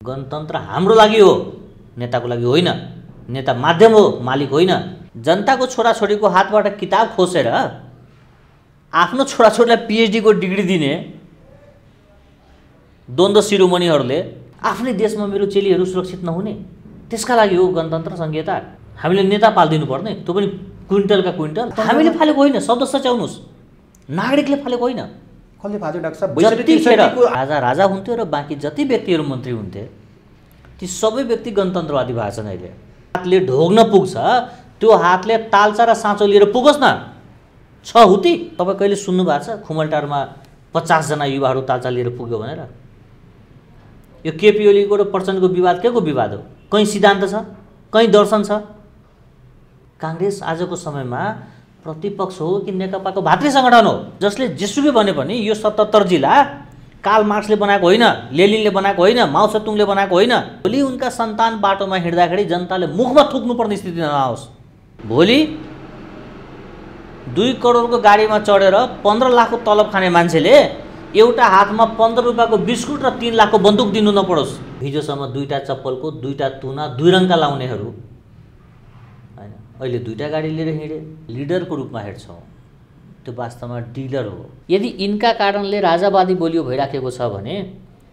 गणतन्त्र हाम्रो लागि हो, नेताको लागि होइन। नेता माध्यम हो, मालिक होइन। जनताको छोराछोरीको हातबाट किताब खोसेर आफ्नो छोराछोरीलाई PhD को डिग्री दिने द्वन्द्व शिरोमणिहरूले आफ्नै देशमा मेरो चेलीहरू सुरक्षित नहुने, त्यसका लागि हो गणतन्त्र संहिता। हामीले नेता पाल्दिनु पर्ने, त्यो पनि क्विन्टलका क्विन्टल। हामीले फालेको होइन, शब्द सच्याउनुहोस्। नागरिकले फालेको होइन। कसले फाल्यो डाक्टर साहब? जतिखेर राजा राजा हुन्थ्यो र बाँकी जति व्यक्तिहरू मन्त्री हुन्थे ती सबै व्यक्ति गणतन्त्रवादी भएछन्। अहिले हातले ढोग्न पुग्छ, त्यो हातले ताल्चा र साँचो लिएर पुगोस् न। छ हुती। तपाईँ कहिले सुन्नु भएको छ खुमलटारमा 50 जना युवाहरू ताल्चा लिएर पुग्यो भनेर? यो केपी ओलीको र प्रचण्डको विवाद के को विवाद हो? कहीँ सिद्धान्त छ, कहीँ दर्शन छ? काङ्ग्रेस आजको समयमा प्रतिपक्ष हो कि नेकपाको भातृ सङ्गठन हो? जसले जेसुकै भने पनि यो 77 जिल्ला कार्ल मार्क्सले बनाएको होइन, लेनिनले बनाएको होइन, माओ सेतुङले बनाएको होइन। भोलि उनका सन्तान बाटोमा हिँड्दाखेरि जनताले मुखमा थुक्नुपर्ने स्थिति नआओस्। भोलि 2 करोडको गाडीमा चढेर 15 लाखको तलब खाने मान्छेले एउटा हातमा 15 रुपियाँको बिस्कुट र 3 लाखको बन्दुक दिनु नपरोस्। हिजोसम्म 2टा चप्पलको 2टा तुना 2 रङका लाउनेहरू हैन, अहिले 2टा गाडी लिएर हिँडे। लिडरको रूपमा हेर्छौँ, त्यो वास्तवमा डिलर हो। यदि यिनका कारणले राजावादी बोलियो भइराखेको छ भने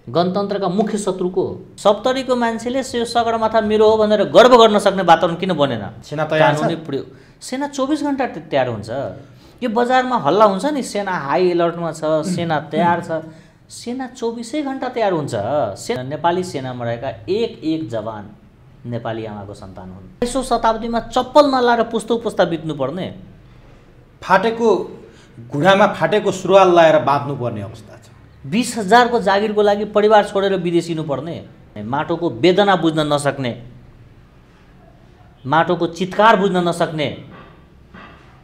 गणतन्त्रका मुख्य शत्रुको हो। 70 मान्छेले यो सगरमाथा मेरो हो भनेर गर्व गर्न सक्ने वातावरण किन बनेन? सेना तयार छ? सेना 24 घण्टा तयार हुन्छ। यो बजारमा हल्ला हुन्छ नि, सेना हाई अलर्टमा छ, सेना तयार छ। सेना 24 घण्टा तयार हुन्छ। नेपाली सेनामा रहेका एक जवान नेपाली आमाको सन्तान हुन्। 21औं शताब्दीमा चप्पल नलाएर पुस्ता बित्नु पर्ने, फाटेको घुँडामा फाटेको सुरुवाल लाएर बाँध्नु पर्ने अवस्था छ। 20,000 को जागिरको लागि परिवार छोडेर विदेशिनु पर्ने, माटोको वेदना बुझ्न नसक्ने, माटोको चित्कार बुझ्न नसक्ने,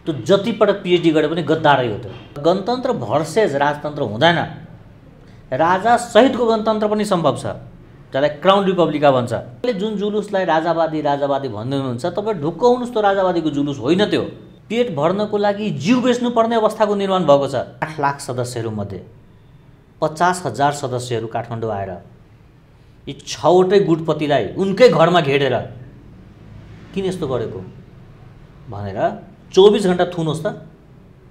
त्यो जति पटक PhD गरे पनि गद्दारै हो। त्यो गणतन्त्र भर्सेस राजतन्त्र हुँदैन। राजा सहितको गणतन्त्र पनि सम्भव छ, जसलाई क्राउन रिपब्लिका भन्छ। जुन जुलुसलाई राजावादी भन्दै हुनुहुन्छ, तपाईँ ढुक्क हुनुहोस्, त्यो राजावादीको जुलुस होइन। त्यो पेट भर्नको लागि जीव बेच्नुपर्ने अवस्थाको निर्माण भएको छ। 8 लाख सदस्यहरूमध्ये 50,000 सदस्यहरू काठमाडौँ आएर यी 6वटै गुटपतिलाई उनकै घरमा घेरेर किन यस्तो गरेको भनेर 24 घण्टा थुनुहोस् त,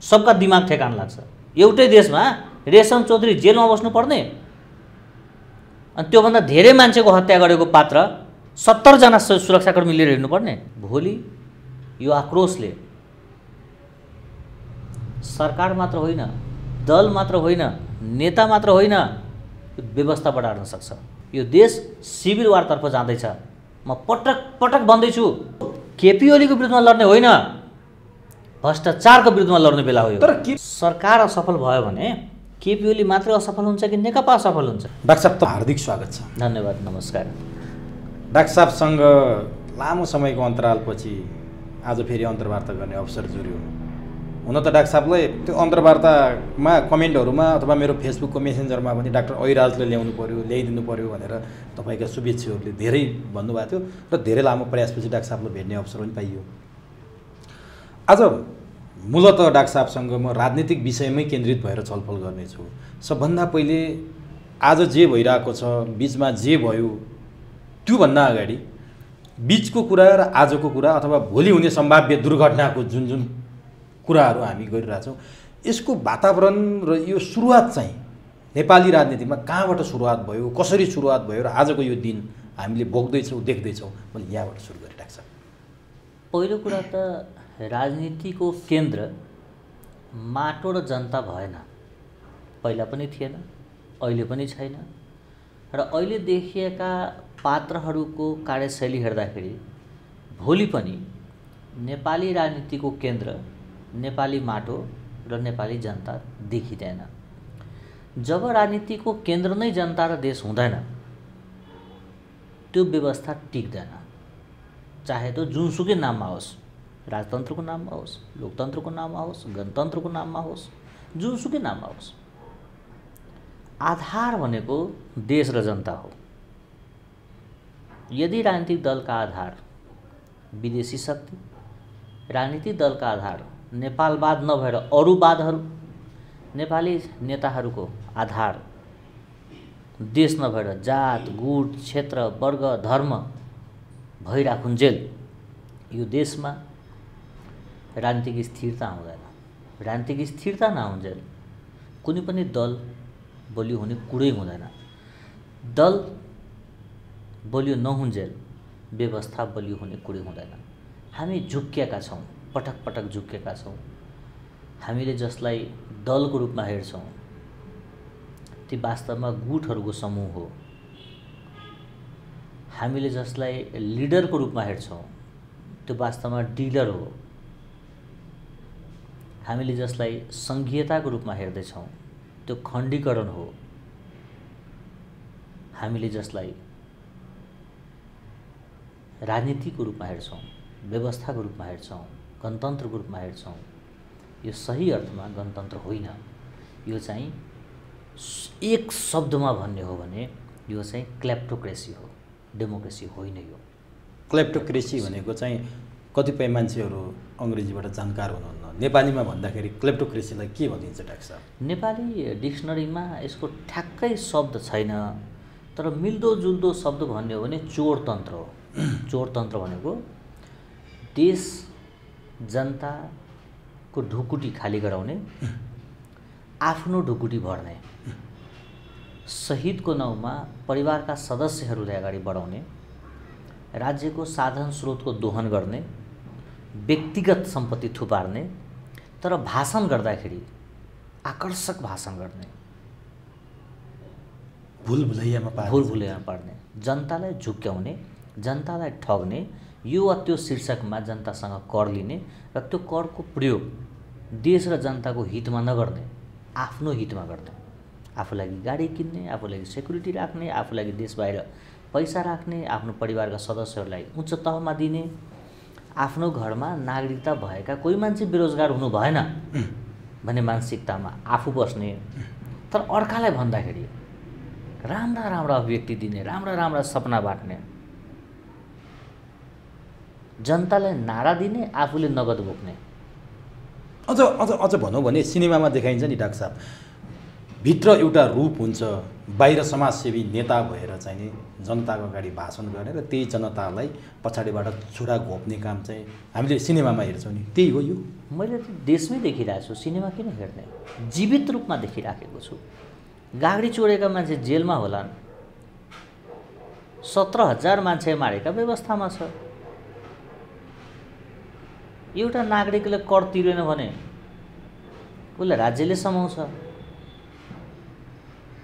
सबका दिमाग ठेकान लाग्छ। एउटै देशमा रेशम चौधरी जेलमा बस्नु पर्ने, अनि त्योभन्दा धेरै मान्छेको हत्या गरेको पात्र 70 जना सुरक्षाकर्मी लिएर हिँड्नुपर्ने। भोलि यो आक्रोशले सरकार मात्र होइन, दल मात्र होइन, नेता मात्र होइन, व्यवस्था बढार्न सक्छ। यो देश सिभिल वारतर्फ जाँदैछ। म पटक भन्दैछु, केपी ओलीको विरुद्धमा लड्ने होइन, भ्रष्टाचारको विरुद्धमा लड्ने बेला हो। तर सरकार असफल भयो भने केपी ओली मात्रै असफल हुन्छ कि नेकपा असफल हुन्छ? डाक्टर साहब, हार्दिक स्वागत छ। धन्यवाद, नमस्कार। डाक्टर साहबसँग लामो समयको अन्तरालपछि आज फेरि अन्तर्वार्ता गर्ने अवसर जुर्यो। हुन त डाक्टर साहबलाई त्यो अन्तर्वार्तामा कमेन्टहरूमा अथवा मेरो फेसबुकको मेसेन्जरमा पनि डाक्टर ऐराजले ल्याइदिनु पर्यो भनेर तपाईँका शुभेच्छुहरूले धेरै भन्नुभएको थियो र धेरै लामो प्रयासपछि डाक्टर साहबलाई भेट्ने अवसर पनि पाइयो। आज मूलतः डाक्टर साहबसँग म राजनीतिक विषयमै केन्द्रित भएर छलफल गर्नेछु। सबभन्दा पहिले आज जे भइरहेको छ, बिचमा जे भयो, त्योभन्दा अगाडि बिचको कुरा र आजको कुरा अथवा भोलि हुने सम्भाव्य दुर्घटनाको जुन कुराहरू हामी गरिरहेछौँ, यसको वातावरण र यो सुरुवात चाहिँ नेपाली राजनीतिमा कहाँबाट सुरुवात भयो, कसरी सुरुवात भयो र आजको यो दिन हामीले भोग्दैछौँ, देख्दैछौँ, मैले यहाँबाट सुरु गरेँ। डाक्टर साहब, पहिलो कुरा त राजनीतिको केन्द्र माटो र जनता भएन। पहिला पनि थिएन, अहिले पनि छैन। र अहिले देखिएका पात्रहरूको कार्यशैली हेर्दाखेरि भोलि पनि नेपाली राजनीतिको केन्द्र नेपाली माटो र नेपाली जनता देखिँदैन। जब राजनीतिको केन्द्र नै जनता र देश हुँदैन, त्यो व्यवस्था टिक्दैन। चाहे त्यो जुनसुकै नाममा होस्, राजतन्त्रको नाममा होस्, लोकतन्त्रको नाममा होस्, गणतन्त्रको नाममा होस्, जुनसुकै नाममा होस्, आधार भनेको देश र जनता हो। यदि राजनीतिक दलका आधार विदेशी शक्ति, राजनीतिक दलका आधार नेपालवाद नभएर अरूवादहरू, नेपाली नेताहरूको आधार देश नभएर जात गुट क्षेत्र वर्ग धर्म भइराखुन्जेल यो देशमा राजनीतिक स्थिरता हुँदैन। राजनीतिक स्थिरता नहुन्जेल कुनै पनि दल बलियो हुने कुरै हुँदैन। दल बलियो नहुन्जेल व्यवस्था बलियो हुने कुरै हुँदैन। हामी झुक्किएका छौँ, पटक पटक झुक्किएका छौँ। हामीले जसलाई दलको रूपमा हेर्छौँ ती वास्तवमा गुटहरूको समूह हो। हामीले जसलाई लिडरको रूपमा हेर्छौँ त्यो वास्तवमा डिलर हो। हामीले जसलाई सङ्घीयताको रूपमा हेर्दैछौँ त्यो खण्डीकरण हो। हामीले जसलाई राजनीतिको रूपमा हेर्छौँ, व्यवस्थाको रूपमा हेर्छौँ, गणतन्त्रको रूपमा हेर्छौँ, यो सही अर्थमा गणतन्त्र होइन। यो चाहिँ एक शब्दमा भन्ने हो भने यो चाहिँ क्लेप्टोक्रेसी हो, डेमोक्रेसी होइन। यो क्लेप्टोक्रेसी भनेको चाहिँ कतिपय मान्छेहरू अङ्ग्रेजीबाट जानकार हुनुहुन्न। नेपालीमा भन्दाखेरि क्लेप्टोक्रेसीलाई के भनिन्छ डाक्टर साहब? नेपाली डिक्सनरीमा यसको ठ्याक्कै शब्द छैन, तर मिल्दोजुल्दो शब्द भन्ने हो भने चोरतन्त्र हो। चोरतन्त्र भनेको देश जनताको ढुकुटी खाली गराउने, आफ्नो ढुकुटी भर्ने, शहीदको नाउँमा परिवारका सदस्यहरूलाई अगाडि बढाउने, राज्यको साधन स्रोतको दोहन गर्ने, व्यक्तिगत सम्पत्ति थुपार्ने, तर भाषण गर्दाखेरि आकर्षक भाषण गर्ने, भुलभुलैयामा पार्ने, जनतालाई झुक्क्याउने, जनतालाई ठग्ने, यो वा त्यो शीर्षकमा जनतासँग कर लिने र त्यो करको प्रयोग देश र जनताको हितमा नगर्ने, आफ्नो हितमा गर्ने। आफू लागि गाडी किन्ने, आफू लागि सेक्युरिटी राख्ने, आफू लागि देश बाहिर पैसा राख्ने, आफ्नो परिवारका सदस्यहरूलाई उच्च तहमा दिने, आफ्नो घरमा नागरिकता भएका कोही मान्छे बेरोजगार हुनु भएन भन्ने मानसिकतामा आफू बस्ने, तर अर्कालाई भन्दाखेरि राम्रा राम्रा अभिव्यक्ति दिने, राम्रा राम्रा सपना बाँड्ने, जनतालाई नारा दिने, आफूले नगद बोक्ने। अझ अझ अझ भनौँ भने सिनेमामा देखाइन्छ नि डाक्टर साहब, भित्र एउटा रूप हुन्छ, बाहिर समाजसेवी नेता भएर चाहिँ नि जनताको अगाडि भाषण गर्ने र त्यही जनतालाई पछाडिबाट छुरा घोप्ने काम चाहिँ हामीले सिनेमामा हेर्छौँ नि, त्यही हो यो? मैले त देशमै देखिरहेको छु, सिनेमा किन हेर्ने? जीवित रूपमा देखिराखेको छु। गाडी चोरेका मान्छे जेलमा होलान्, 17,000 मान्छे मारेका व्यवस्थामा छ। एउटा नागरिकले कर तिरेन भने उसलाई राज्यले समाउँछ,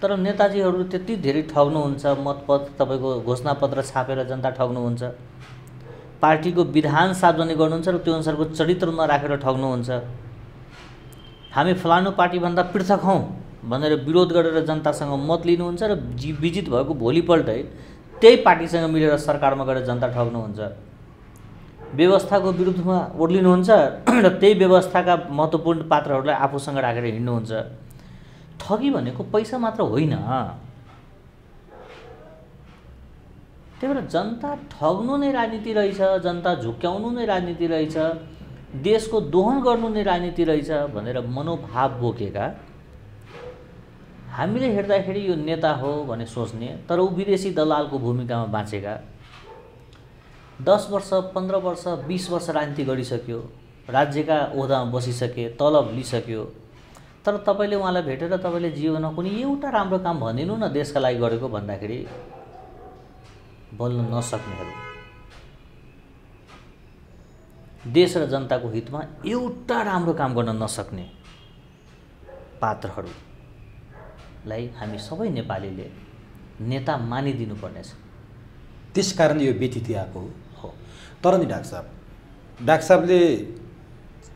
तर नेताजीहरू त्यति धेरै ठग्नुहुन्छ, मतपत्र तपाईँको घोषणापत्र छापेर जनता ठग्नुहुन्छ, पार्टीको विधान सार्वजनिक गर्नुहुन्छ र त्यो अनुसारको चरित्र नराखेर ठग्नुहुन्छ। हामी फलानु पार्टीभन्दा पृथक हौँ भनेर विरोध गरेर जनतासँग मत लिनुहुन्छ र विजित भएको भोलिपल्टै त्यही पार्टीसँग मिलेर सरकारमा गएर जनता ठग्नुहुन्छ। व्यवस्थाको विरुद्धमा ओर्लिनुहुन्छ र त्यही व्यवस्थाका महत्त्वपूर्ण पात्रहरूलाई आफूसँग राखेर हिँड्नुहुन्छ। ठगी भनेको पैसा मात्र होइन। त्यही भएर जनता ठग्नु नै राजनीति रहेछ, जनता झुक्क्याउनु नै राजनीति रहेछ, देशको दोहन गर्नु नै राजनीति रहेछ भनेर मनोभाव बोकेका हामीले हेर्दाखेरि यो नेता हो भने सोच्ने, तर ऊ विदेशी दलालको भूमिकामा बाँचेका, 10 वर्ष 15 वर्ष 20 वर्ष राजनीति गरिसक्यो, राज्यका ओहदामा बसिसके, तलब लिइसक्यो, तर तपाईँले उहाँलाई भेटेर तपाईँले जीवनमा कुनै एउटा राम्रो काम भनिदिनु न देशका लागि गरेको भन्दाखेरि बोल्न नसक्नेहरू, देश र जनताको हितमा एउटा राम्रो काम गर्न नसक्ने पात्रहरूलाई हामी सबै नेपालीले नेता मानिदिनु पर्नेछ। त्यसकारण यो व्यतिथि आएको हो। तर नि डाक्टर साहबले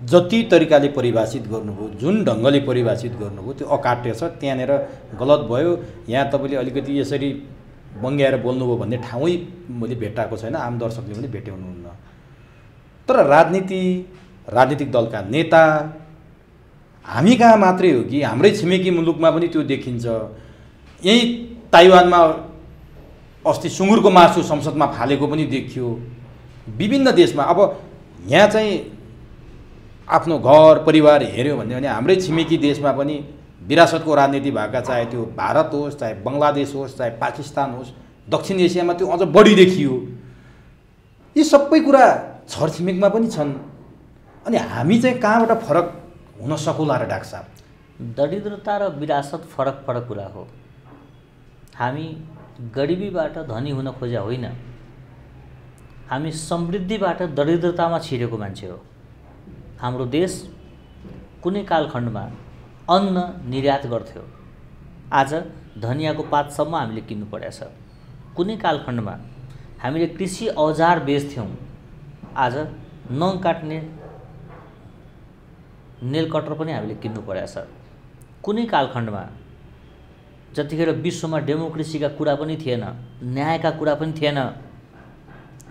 जति तरिकाले परिभाषित गर्नुभयो, जुन ढङ्गले परिभाषित गर्नुभयो त्यो अकाट्य छ, त्यहाँनिर गलत भयो। यहाँ तपाईँले अलिकति यसरी बङ्ग्याएर बोल्नुभयो भन्ने ठाउँै मैले भेटाएको छैन, आम दर्शकले पनि भेट्याउनुहुन्न। तर राजनीतिक दलका नेता हामी कहाँ मात्रै हो कि हाम्रै छिमेकी मुलुकमा पनि त्यो देखिन्छ। यहीँ ताइवानमा अस्ति सुँगुरको मासु संसदमा फालेको पनि देखियो। विभिन्न देशमा अब यहाँ चाहिँ आफ्नो घर परिवार हेऱ्यो भने हाम्रै छिमेकी देशमा पनि विरासतको राजनीति भएका, चाहे त्यो भारत होस्, चाहे बङ्गलादेश होस्, चाहे पाकिस्तान होस्, दक्षिण एसियामा त्यो अझ बढी देखियो। यी सबै कुरा छरछिमेकमा पनि छन्। अनि हामी चाहिँ कहाँबाट फरक हुन सकुला र डाक्टर साहब? दरिद्रता र विरासत फरक फरक कुरा हो। हामी गरिबीबाट धनी हुन खोजेका होइन, हामी समृद्धिबाट दरिद्रतामा छिरेको मान्छे हो। हाम्रो देश कुनै कालखण्डमा अन्न निर्यात गर्थ्यो, आज धनियाँको पातसम्म हामीले किन्नु परेको छ। कुनै कालखण्डमा हामीले कृषि औजार बेच्थ्यौँ, आज नङ काट्ने नेल कटर पनि हामीले किन्नु परेको छ। कुनै कालखण्डमा जतिखेर विश्वमा डेमोक्रेसीका कुरा पनि थिएन, न्यायका कुरा पनि थिएन,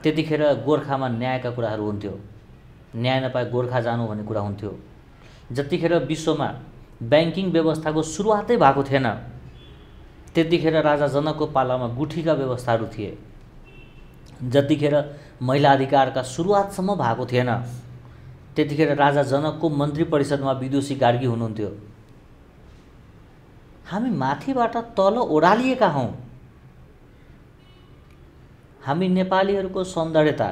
त्यतिखेर गोर्खामा न्यायका कुराहरू हुन्थ्यो। न्याय नपाए गोर्खा जानु भन्ने कुरा हुन्थ्यो। जतिखेर विश्वमा ब्याङ्किङ व्यवस्थाको सुरुवातै भएको थिएन, त्यतिखेर राजा जनकको पालामा गुठीका व्यवस्थाहरू थिए। जतिखेर महिला अधिकारका सुरुवातसम्म भएको थिएन, त्यतिखेर राजा जनकको मन्त्री परिषदमा विदुषी गार्गी हुनुहुन्थ्यो। हामी माथिबाट तल ओह्रालिएका हौँ। हामी नेपालीहरूको सौन्दर्यता,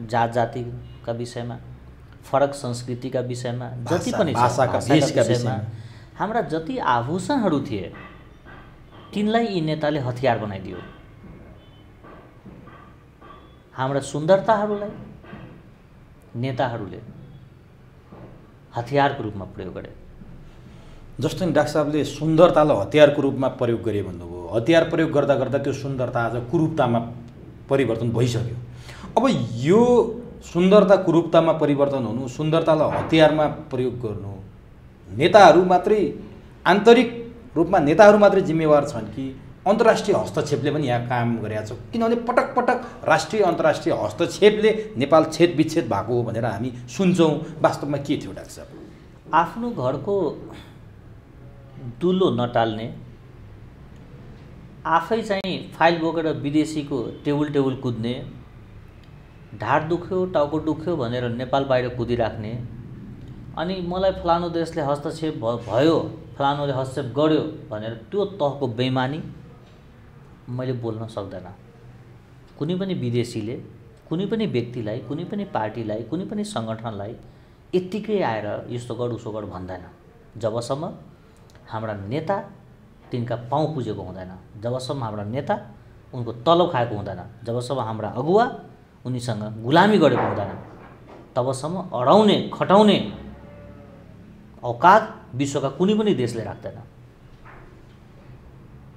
जात जातिका विषयमा, फरक संस्कृतिका विषयमा, जति पनि भाषाका देशका विषयमा हाम्रा जति आभूषणहरू थिए तिनलाई यी नेताले हतियार बनाइदियो। हाम्रा सुन्दरताहरूलाई नेताहरूले हतियारको रूपमा प्रयोग गरे। जस्तो नि डाक्टर साहबले सुन्दरतालाई हतियारको रूपमा प्रयोग गरे भन्नुभयो। हतियार प्रयोग गर्दा गर्दा त्यो सुन्दरता आज कुरूपतामा परिवर्तन भइसक्यो। अब यो सुन्दरता कुरूपतामा परिवर्तन हुनु, सुन्दरतालाई हतियारमा प्रयोग गर्नु, नेताहरू मात्रै आन्तरिक रूपमा नेताहरू मात्रै जिम्मेवार छन् कि अन्तर्राष्ट्रिय हस्तक्षेपले पनि यहाँ काम गरेका छ? किनभने पटक पटक राष्ट्रिय अन्तर्राष्ट्रिय हस्तक्षेपले नेपाल छेद विच्छेद भएको हो भनेर हामी सुन्छौँ। वास्तवमा के थियो डाक्टर साहब? आफ्नो घरको दुलो नटाल्ने, आफै चाहिँ फाइल बोकेर विदेशीको टेबुल कुद्ने, ढाड दुख्यो टाउको दुख्यो भनेर नेपाल बाहिर कुदिराख्ने, अनि मलाई फलानु देशले हस्तक्षेप भयो, फलानुले हस्तक्षेप गर्यो भनेर त्यो तहको बेइमानी मैले बोल्न सक्दैन। कुनै पनि विदेशीले कुनै पनि व्यक्तिलाई, कुनै पनि पार्टीलाई, कुनै पनि सङ्गठनलाई यत्तिकै आएर यस्तो गर उसो गर भन्दैन, जबसम्म हाम्रा नेता तिनका पाउँ पुजेको हुँदैन, जबसम्म हाम्रा नेता उनको तलब खाएको हुँदैन, जबसम्म हाम्रा अगुवा उनीसँग गुलामी गरेको हुँदैन, तबसम्म अडाउने खटाउने औकात विश्वका कुनै पनि देशले राख्दैन।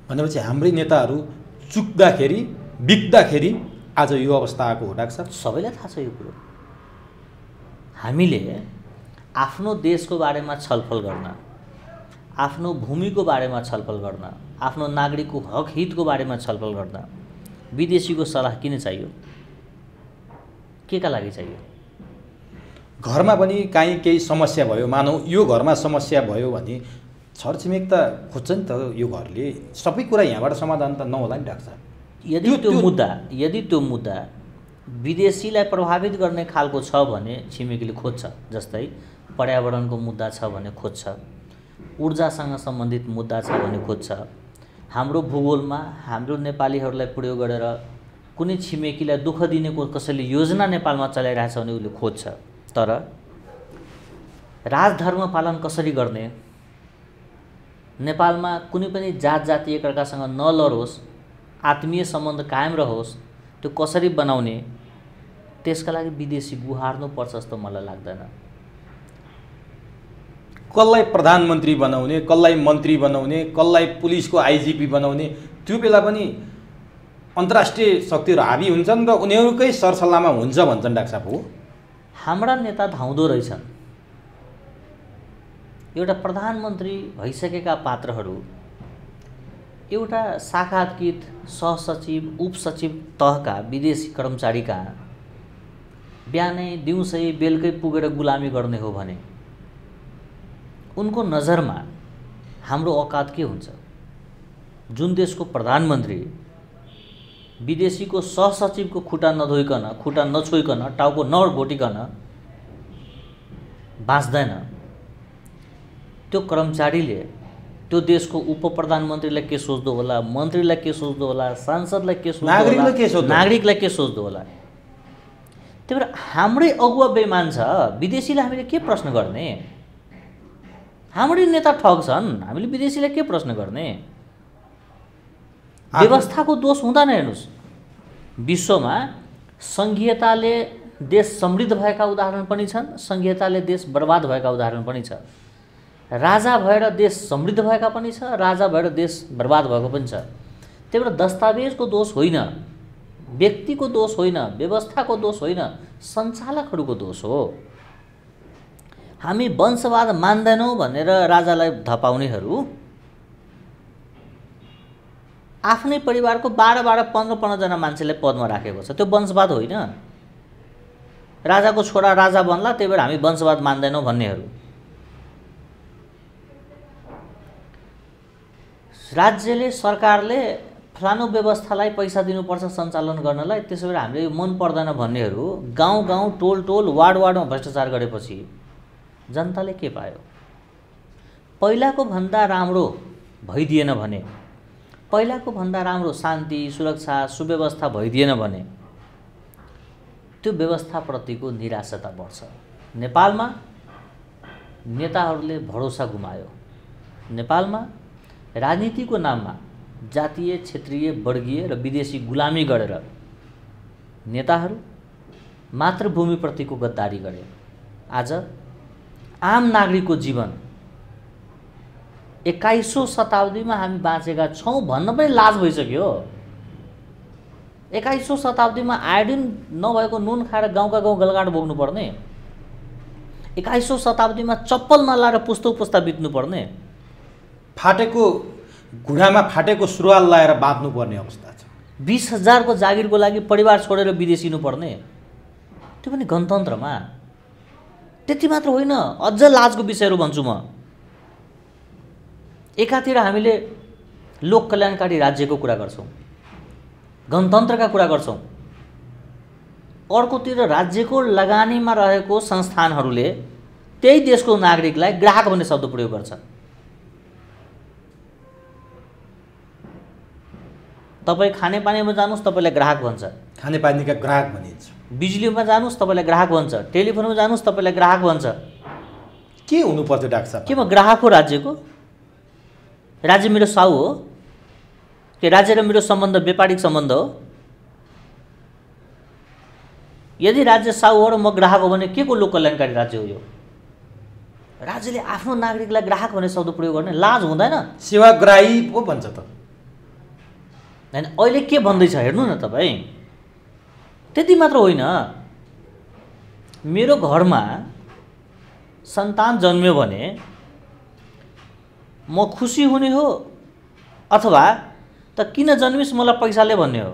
भनेपछि हाम्रै नेताहरू चुक्दाखेरि बिक्दाखेरि आज यो अवस्था आएको हो डाक्टर साहब? सबैलाई थाहा छ यो कुरो। हामीले आफ्नो देशको बारेमा छलफल गर्न, आफ्नो भूमिको बारेमा छलफल गर्न, आफ्नो नागरिकको हक हितको बारेमा छलफल गर्न विदेशीको सल्लाह किन चाहियो? के का लागि चाहियो? घरमा पनि काहीँ केही समस्या भयो, मानौ यो घरमा समस्या भयो भने छरछिमेक त खोज्छ नि त यो घरले, सबै कुरा यहाँबाट समाधान त नहोला नि डाक्टर साहब। यदि त्यो मुद्दा विदेशीलाई प्रभावित गर्ने खालको छ भने छिमेकीले खोज्छ। जस्तै पर्यावरणको मुद्दा छ भने खोज्छ, ऊर्जासँग सम्बन्धित मुद्दा छ भने खोज्छ, हाम्रो भूगोलमा हाम्रो नेपालीहरूलाई प्रयोग गरेर कुनै छिमेकीलाई दुःख दिने कसैले योजना नेपालमा चलाइरहेछ भने उसले खोज्छ। तर राजधर्म पालन कसरी गर्ने, नेपालमा कुनै पनि जात जाति एकअर्कासँग नलरोस्, आत्मीय सम्बन्ध कायम रहोस्, त्यो कसरी बनाउने, त्यसका लागि विदेशी गुहार्नुपर्छ जस्तो मलाई लाग्दैन। कसलाई प्रधानमन्त्री बनाउने, कसलाई मन्त्री बनाउने, कसलाई पुलिसको आइजिपी बनाउने, त्यो बेला पनि अन्तर्राष्ट्रिय शक्तिहरू हाबी हुन्छन् र उनीहरूकै सरसल्लाहमा हुन्छ भन्छन् डाक्टर साहब। हो, हाम्रा नेता धाउँदो रहेछन्। एउटा प्रधानमन्त्री भइसकेका पात्रहरू एउटा शाखातीत सहसचिव उपसचिव तहका विदेशी कर्मचारी कहाँ बिहानै दिउँसै बेलुकै पुगेर गुलामी गर्ने हो भने उनको नजरमा हाम्रो औकात के हुन्छ? जुन देशको प्रधानमन्त्री विदेशीको सहसचिवको खुट्टा नधोइकन, खुट्टा नछोइकन, टाउको नघोटिकन बाँच्दैन, त्यो कर्मचारीले त्यो देशको उप प्रधानमन्त्रीलाई के सोच्दो होला, मन्त्रीलाई के सोच्दो होला, सांसदलाई के सोच्दो होला, नागरिकलाई के सोच्दो होला। त्यही भएर हाम्रै अगुवा बेइमान छ, विदेशीलाई हामीले के प्रश्न गर्ने? हाम्रै नेता ठग छन्, हामीले विदेशीलाई के प्रश्न गर्ने? व्यवस्थाको दोष हुँदैन। हेर्नुहोस्, विश्वमा सङ्घीयताले देश समृद्ध भएका उदाहरण पनि छन्, सङ्घीयताले देश बर्बाद भएका उदाहरण पनि छ। राजा भएर देश समृद्ध भएका पनि छ, राजा भएर देश बर्बाद भएको पनि छ। त्यही भएर दस्तावेजको दोष होइन, व्यक्तिको दोष होइन, व्यवस्थाको दोष होइन, सञ्चालकहरूको दोष हो। हामी वंशवाद मान्दैनौँ भनेर राजालाई धपाउनेहरू आफ्नै परिवारको 12-12, 15-15 जना मान्छेलाई पदमा राखेको छ। त्यो वंशवाद होइन। राजाको छोरा राजा बन्ला, त्यही भएर हामी वंशवाद मान्दैनौँ भन्नेहरू। राज्यले, सरकारले फलानु व्यवस्थालाई पैसा दिनुपर्छ सञ्चालन गर्नलाई, त्यसो भएर हामीले यो मन पर्दैन भन्नेहरू गाउँ गाउँ, टोल टोल, वार्ड वार्डमा भ्रष्टाचार गरेपछि जनताले के पायो? पहिलाको भन्दा राम्रो भइदिएन भने, पहिलाको भन्दा राम्रो शान्ति, सुरक्षा, सुव्यवस्था भइदिएन भने त्यो व्यवस्थाप्रतिको निराशा बढ्छ। नेपालमा नेताहरूले भरोसा गुमायो। नेपालमा राजनीतिको नाममा जातीय, क्षेत्रीय, वर्गीय र विदेशी गुलामी गरेर नेताहरू मातृभूमिप्रतिको गद्दारी गरे। आज आम नागरिकको जीवन 21औं शताब्दीमा हामी बाँचेका छौँ भन्न पनि लाज भइसक्यो। 21औं शताब्दीमा आयोडिन नभएको नुन खाएर गाउँका गाउँ गलगाड बोक्नुपर्ने, 21औं शताब्दीमा चप्पल नलाएर पुस्तौँ पुस्ता बित्नुपर्ने, फाटेको घुँडामा फाटेको सुरुवाल लाएर बाँध्नुपर्ने अवस्था छ। 20,000 को जागिरको लागि परिवार छोडेर विदेशिनु पर्ने, त्यो पनि गणतन्त्रमा। त्यति मात्र होइन, अझ लाजको विषयहरू भन्छु म। एकातिर हामीले लोक कल्याणकारी राज्यको कुरा गर्छौँ, गणतन्त्रका कुरा गर्छौँ, अर्कोतिर राज्यको लगानीमा रहेको संस्थानहरूले त्यही देशको नागरिकलाई ग्राहक भन्ने शब्द प्रयोग गर्छ। तपाईँ खानेपानीमा जानुहोस्, तपाईँलाई ग्राहक भन्छ, खानेपानीका ग्राहक भनिन्छ। बिजुलीमा जानुहोस्, तपाईँलाई ग्राहक भन्छ, टेलिफोनमा जानुहोस्, तपाईँलाई ग्राहक भन्छ। के हुनुपर्छ डाक्टर साहब? के म ग्राहक हो राज्यको? राज्य मेरो साउ हो कि राज्य र मेरो सम्बन्ध व्यापारिक सम्बन्ध हो? यदि राज्य साउ हो र म ग्राहक हो भने के को लोक कल्याणकारी राज्य हो यो? राज्यले आफ्नो नागरिकलाई ग्राहक भन्ने शब्द प्रयोग गर्ने लाज हुँदैन? सेवाग्राही पो भन्छ त। हैन, अहिले के भन्दैछ हेर्नु न तपाईँ। त्यति मात्र होइन, मेरो घरमा सन्तान जन्म्यो भने म खुसी हुने हो अथवा त किन जन्मिस् मलाई पैसाले भन्ने हो?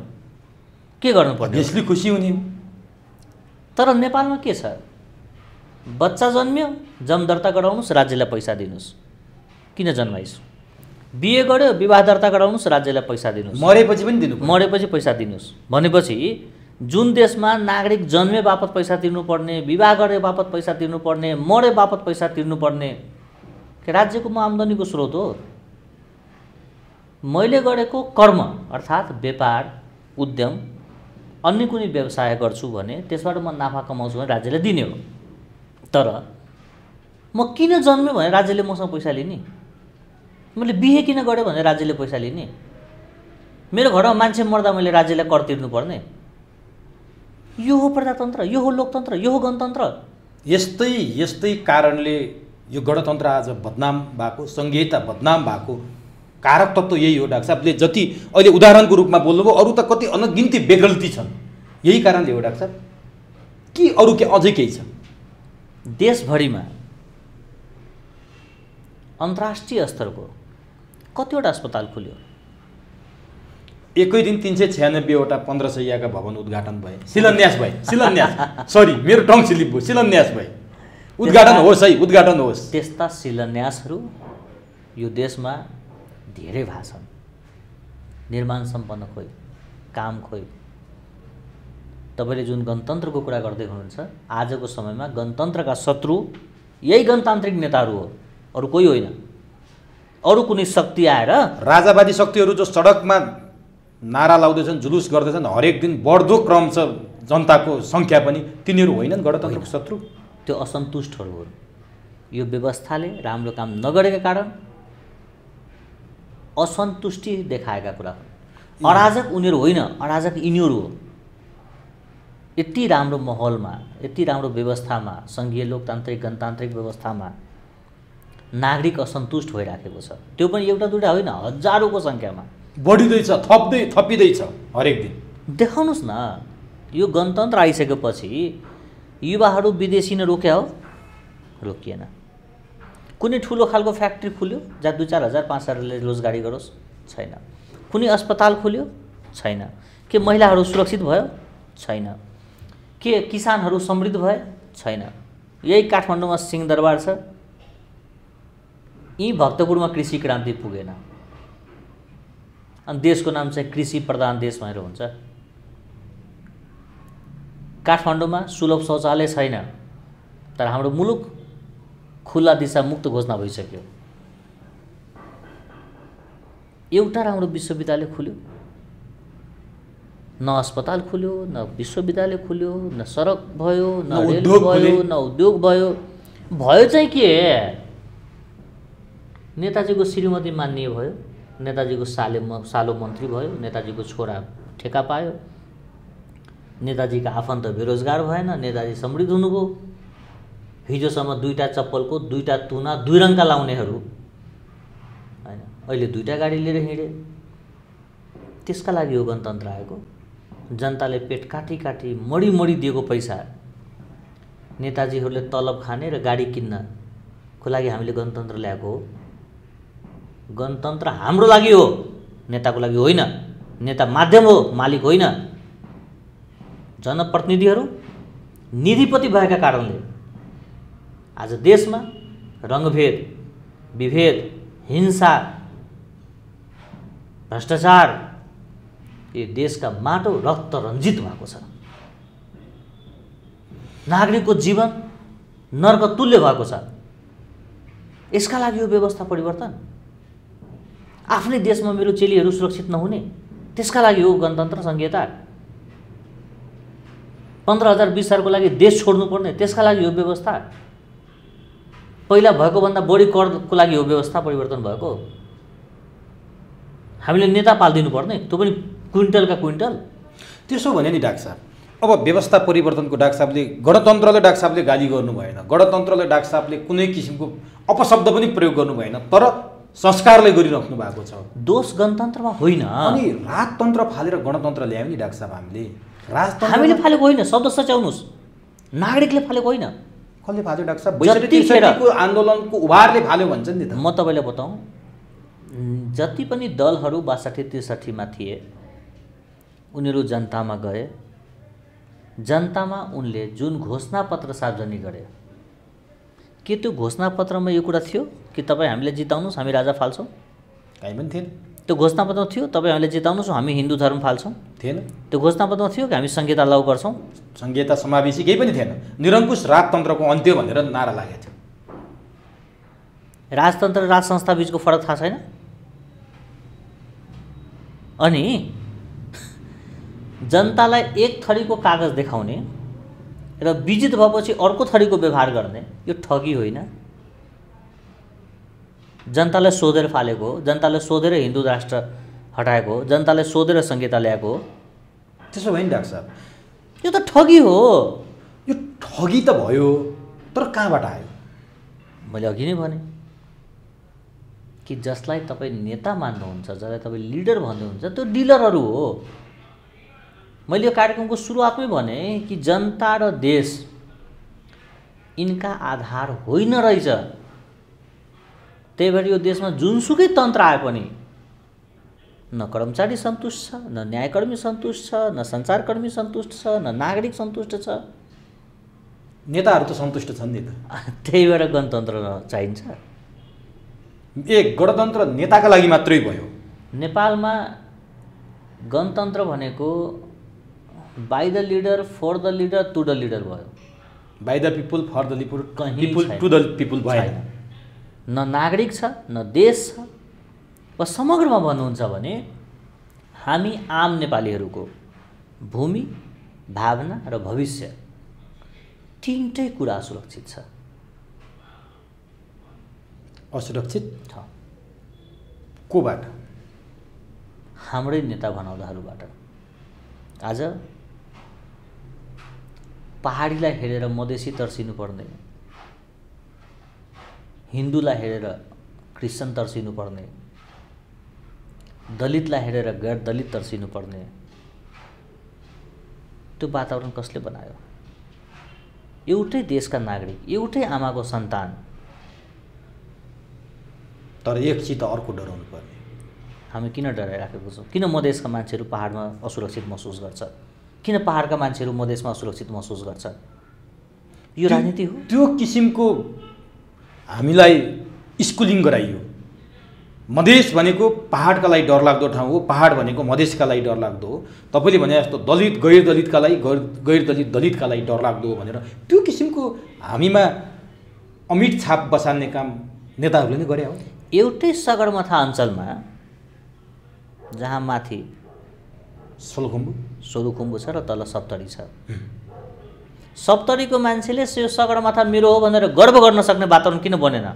के गर्नुपर्ने? यसले खुसी हुने हो। तर नेपालमा के छ? बच्चा जन्म्यो, जन्म दर्ता गराउनुस्, राज्यलाई पैसा दिनुस्। किन जन्माइस्? बिहे गर्यो, विवाह दर्ता गराउनुस्, राज्यलाई पैसा दिनुस्। मरेपछि पनि दिनु, मरेपछि पैसा दिनुस् भनेपछि जुन देशमा नागरिक जन्मे बापत पैसा तिर्नुपर्ने, विवाह गरे बापत पैसा तिर्नुपर्ने, मरे बापत पैसा तिर्नुपर्ने, के राज्यको म आम्दानीको स्रोत हो। मैले गरेको कर्म अर्थात् व्यापार, उद्यम, अन्य कुनै व्यवसाय गर्छु भने त्यसबाट म नाफा कमाउँछु भने राज्यले दिने हो। तर म किन जन्म्यो भने राज्यले मसँग पैसा लिने? मैले बिहे किन गरेँ भने राज्यले पैसा लिने? मेरो घरमा मान्छे मर्दा मैले राज्यलाई कर तिर्नुपर्ने? यो हो प्रजातन्त्र, यो हो लोकतन्त्र, यो हो गणतन्त्र। यस्तै कारणले यो गणतन्त्र आज बदनाम भएको, सङ्घीयता बदनाम भएको कारक तत्त्व यही हो। डाक्टर साहबले जति अहिले उदाहरणको रूपमा बोल्नुभयो, अरू त कति अनगिन्ती बेगल्ती छन्। यही कारणले हो डाक्टर साहब कि अरू के अझै केही छ? देशभरिमा अन्तर्राष्ट्रिय स्तरको कतिवटा अस्पताल खुल्यो? एकै दिन 396वटा 15 शैय्याका भवन उद्घाटन भए, शिलान्यास भए। शिलान्यास, सरी मेरो टङ स्लिप भयो, शिलान्यास भए। उद्घाटन होस् है, उद्घाटन होस्। त्यस्ता शिलान्यासहरू यो देशमा धेरै भए छन्। निर्माण सम्पन्न खोइ, काम खोइ। तपाईँले जुन गणतन्त्रको कुरा गर्दै हुनुहुन्छ, आजको समयमा गणतन्त्रका शत्रु यही गणतान्त्रिक नेताहरू हो। अरू कोही होइन। अरू कुनै शक्ति आएर राजावादी शक्तिहरू जो सडकमा नारा लाउँदैछन्, जुलुस गर्दैछन्, हरेक दिन बढ्दो क्रम छ जनताको सङ्ख्या पनि, तिनीहरू होइनन् गणतन्त्रको शत्रु? त्यो असन्तुष्टहरू हुन्। यो व्यवस्थाले राम्रो काम नगरेका कारण असन्तुष्टि देखाएका कुरा हुन्। अराजक उनीहरू होइन, अराजक यिनीहरू हो। यति राम्रो माहौलमा, यति राम्रो व्यवस्थामा, सङ्घीय लोकतान्त्रिक गणतान्त्रिक व्यवस्थामा नागरिक असन्तुष्ट भइराखेको छ। त्यो पनि एउटा दुईवटा होइन, हजारौँको सङ्ख्यामा बढिँदैछ, थपिँदैछ हरेक दिन। देखाउनुहोस् न, यो गणतन्त्र आइसकेपछि युवाहरू विदेशी नै रोक्या हो? रोकिएन। कुनै ठुलो खालको फ्याक्ट्री खुल्यो जहाँ 2-4 हजार 5 हजारले रोजगारी गरोस्? छैन। कुनै अस्पताल खुल्यो? छैन। के महिलाहरू सुरक्षित भयो? छैन। के किसानहरू समृद्ध भए? छैन। यही काठमाडौँमा सिंहदरबार छ, यी भक्तपुरमा कृषि क्रान्ति पुगेन, अनि देशको नाम चाहिँ कृषि प्रधान देश भनेर हुन्छ। काठमाडौँमा सुलभ शौचालय छैन, तर हाम्रो मुलुक खुला दिशा मुक्त घोषणा भइसक्यो। एउटा राम्रो विश्वविद्यालय खुल्यो? न अस्पताल खुल्यो, न विश्वविद्यालय खुल्यो, न सडक भयो, न रेल भयो, न उद्योग भयो। भयो चाहिँ के? नेताजीको श्रीमती मान्य भयो, नेताजीको सालो मन्त्री भयो, नेताजीको छोरा ठेका पायो, नेताजीका आफन्त बेरोजगार भएन, नेताजी समृद्ध हुनुभयो। हिजोसम्म 2टा चप्पलको 2टा तुना 2 रङका लाउनेहरू हैन, अहिले 2टा गाडी लिएर हिँडे। त्यसका लागि हो गणतन्त्र आएको। जनताले पेट काटी काटी मडी मडी दिएको पैसा नेताजीहरूले तलब खाने र गाडी किन्नको लागि हामीले गणतन्त्र ल्याएको हो। गणतन्त्र हाम्रो लागि हो, नेताको लागि होइन। नेता माध्यम हो, मालिक होइन। जनप्रतिनिधिहरू निधिपति भएका कारणले आज देशमा रङ्गभेद, विभेद, हिंसा, भ्रष्टाचार, यो देशका माटो रक्त रञ्जित भएको छ। नागरिकको जीवन नर्क तुल्य भएको छ। यसका लागि यो व्यवस्था परिवर्तन। आफ्नै देशमा मेरो चेलीहरू सुरक्षित नहुने, त्यसका लागि हो गणतन्त्र संहिता। 15,000 20 हजारको लागि देश छोड्नुपर्ने, त्यसका लागि हो व्यवस्था। पहिला भएको भन्दा बढी करको लागि हो व्यवस्था परिवर्तन भएको। हामीले नेता पाल्दिनु पर्ने, त्यो पनि क्विन्टलका क्विन्टल। त्यसो भने नि डाक्टर साहब, अब व्यवस्था परिवर्तनको डाक्टर साहबले, गणतन्त्रले डाक्टर साहबले गाली गर्नु भएन, गणतन्त्रले डाक्टर साहबले कुनै किसिमको अपशब्द पनि प्रयोग गर्नु भएन, तर संस्कारले गरिराख्नु भएको छ। दोष गणतन्त्रमा होइन। अनि राजतन्त्र फालेर गणतन्त्र ल्यायो नि डाक्टर साहब हामीले। राजतन्त्र हामीले फालेको होइन, शब्द सच्याउनुहोस्। नागरिकले फालेको होइन। कसले फाल्यो डाक्टर साहब? 62 को आन्दोलनको उभारले फाल्यो भन्छन् नि त। म तपाईँलाई बताउँ, जति पनि दलहरू 62-63 मा थिए, उनीहरू जनतामा गए। जनतामा उनले जुन घोषणापत्र सार्वजनिक गरे, के त्यो घोषणापत्रमा यो कुरा थियो कि तपाईँ हामीले जिताउनुहोस् हामी राजा फाल्छौँ? कहीँ पनि थिएन। त्यो घोषणापत्रमा थियो तपाईँ हामीले जिताउनुहोस् हामी हिन्दू धर्म फाल्छौँ? थिएन। त्यो घोषणापत्रमा थियो कि हामी संहिता लागू गर्छौँ? संहिता समावेशी केही पनि थिएन। निरङ्कुश राजतन्त्रको अन्त्य भनेर नारा लागेको थियो। राजतन्त्र र राज संस्था बिचको फरक थाहा छैन? अनि जनतालाई एक थरीको कागज देखाउने र विजित भएपछि अर्को थरीको व्यवहार गर्ने, यो ठगी होइन? जनतालाई सोधेर फालेको हो, जनताले सोधेर हिन्दू राष्ट्र हटाएको हो, जनताले सोधेर संहिता ल्याएको हो। त्यसो भयो नि डाक्टर साहब, यो त ठगी हो। यो ठगी त भयो, तर कहाँबाट आयो? मैले अघि नै भने कि जसलाई तपाईँ नेता मान्नुहुन्छ, जसलाई तपाईँ लिडर भन्नुहुन्छ, त्यो डिलरहरू हो। मैले यो कार्यक्रमको सुरुवातमै भने कि जनता र देश यिनका आधार होइन रहेछ। त्यही भएर यो देशमा जुनसुकै तन्त्र आए पनि न कर्मचारी सन्तुष्ट छ, न न्यायकर्मी सन्तुष्ट छ, न सञ्चारकर्मी सन्तुष्ट छ, न नागरिक सन्तुष्ट छ। नेताहरू त सन्तुष्ट छन् नि त। त्यही भएर गणतन्त्र चाहिन्छ। गणतन्त्र नेताका लागि मात्रै भयो। नेपालमा गणतन्त्र भनेको by the leader, for the leader, to the leader भयो। By the people, for the people, कहीँ टु द पिपुल भएन। न नागरिक छ न देश छ। वा समग्रमा भन्नुहुन्छ भने हामी आम नेपालीहरूको भूमि, भावना र भविष्य तीनटै कुरा असुरक्षित छ। असुरक्षित छ कोबाट? हाम्रै नेता भनाउँदाहरूबाट। आज पहाडीलाई हेरेर मधेसी तर्सिनु पर्ने, हिन्दूलाई हेरेर क्रिश्चियन तर्सिनु पर्ने, दलितलाई हेरेर गैर दलित तर्सिनु पर्ने, त्यो वातावरण कसले बनायो? एउटै देशका नागरिक, एउटै आमाको सन्तान, तर एक चित अर्को डराउनु पर्ने। हामी किन डराइराखेको छौँ? किन मधेसका मान्छेहरू पहाडमा असुरक्षित महसुस गर्छ? किन पहाडका मान्छेहरू मधेसमा असुरक्षित महसुस गर्छ? यो राजनीति हो। त्यो किसिमको हामीलाई स्कुलिङ गराइयो। मधेस भनेको पहाडका लागि डरलाग्दो ठाउँ हो, पहाड भनेको मधेसका लागि डरलाग्दो हो। तपाईँले भने जस्तो दलित गैर दलितका लागि, गैर दलित दलितका लागि डरलाग्दो हो भनेर त्यो किसिमको हामीमा अमिट छाप बसाल्ने काम नेताहरूले नै गरे हो। एउटै सगरमाथा अञ्चलमा जहाँ माथि सोलुखुम्बु छ र तल सप्तरी छ, सप्तरीको मान्छेले यो सगरमाथा मेरो हो भनेर गर्व गर्न सक्ने वातावरण किन बनेन?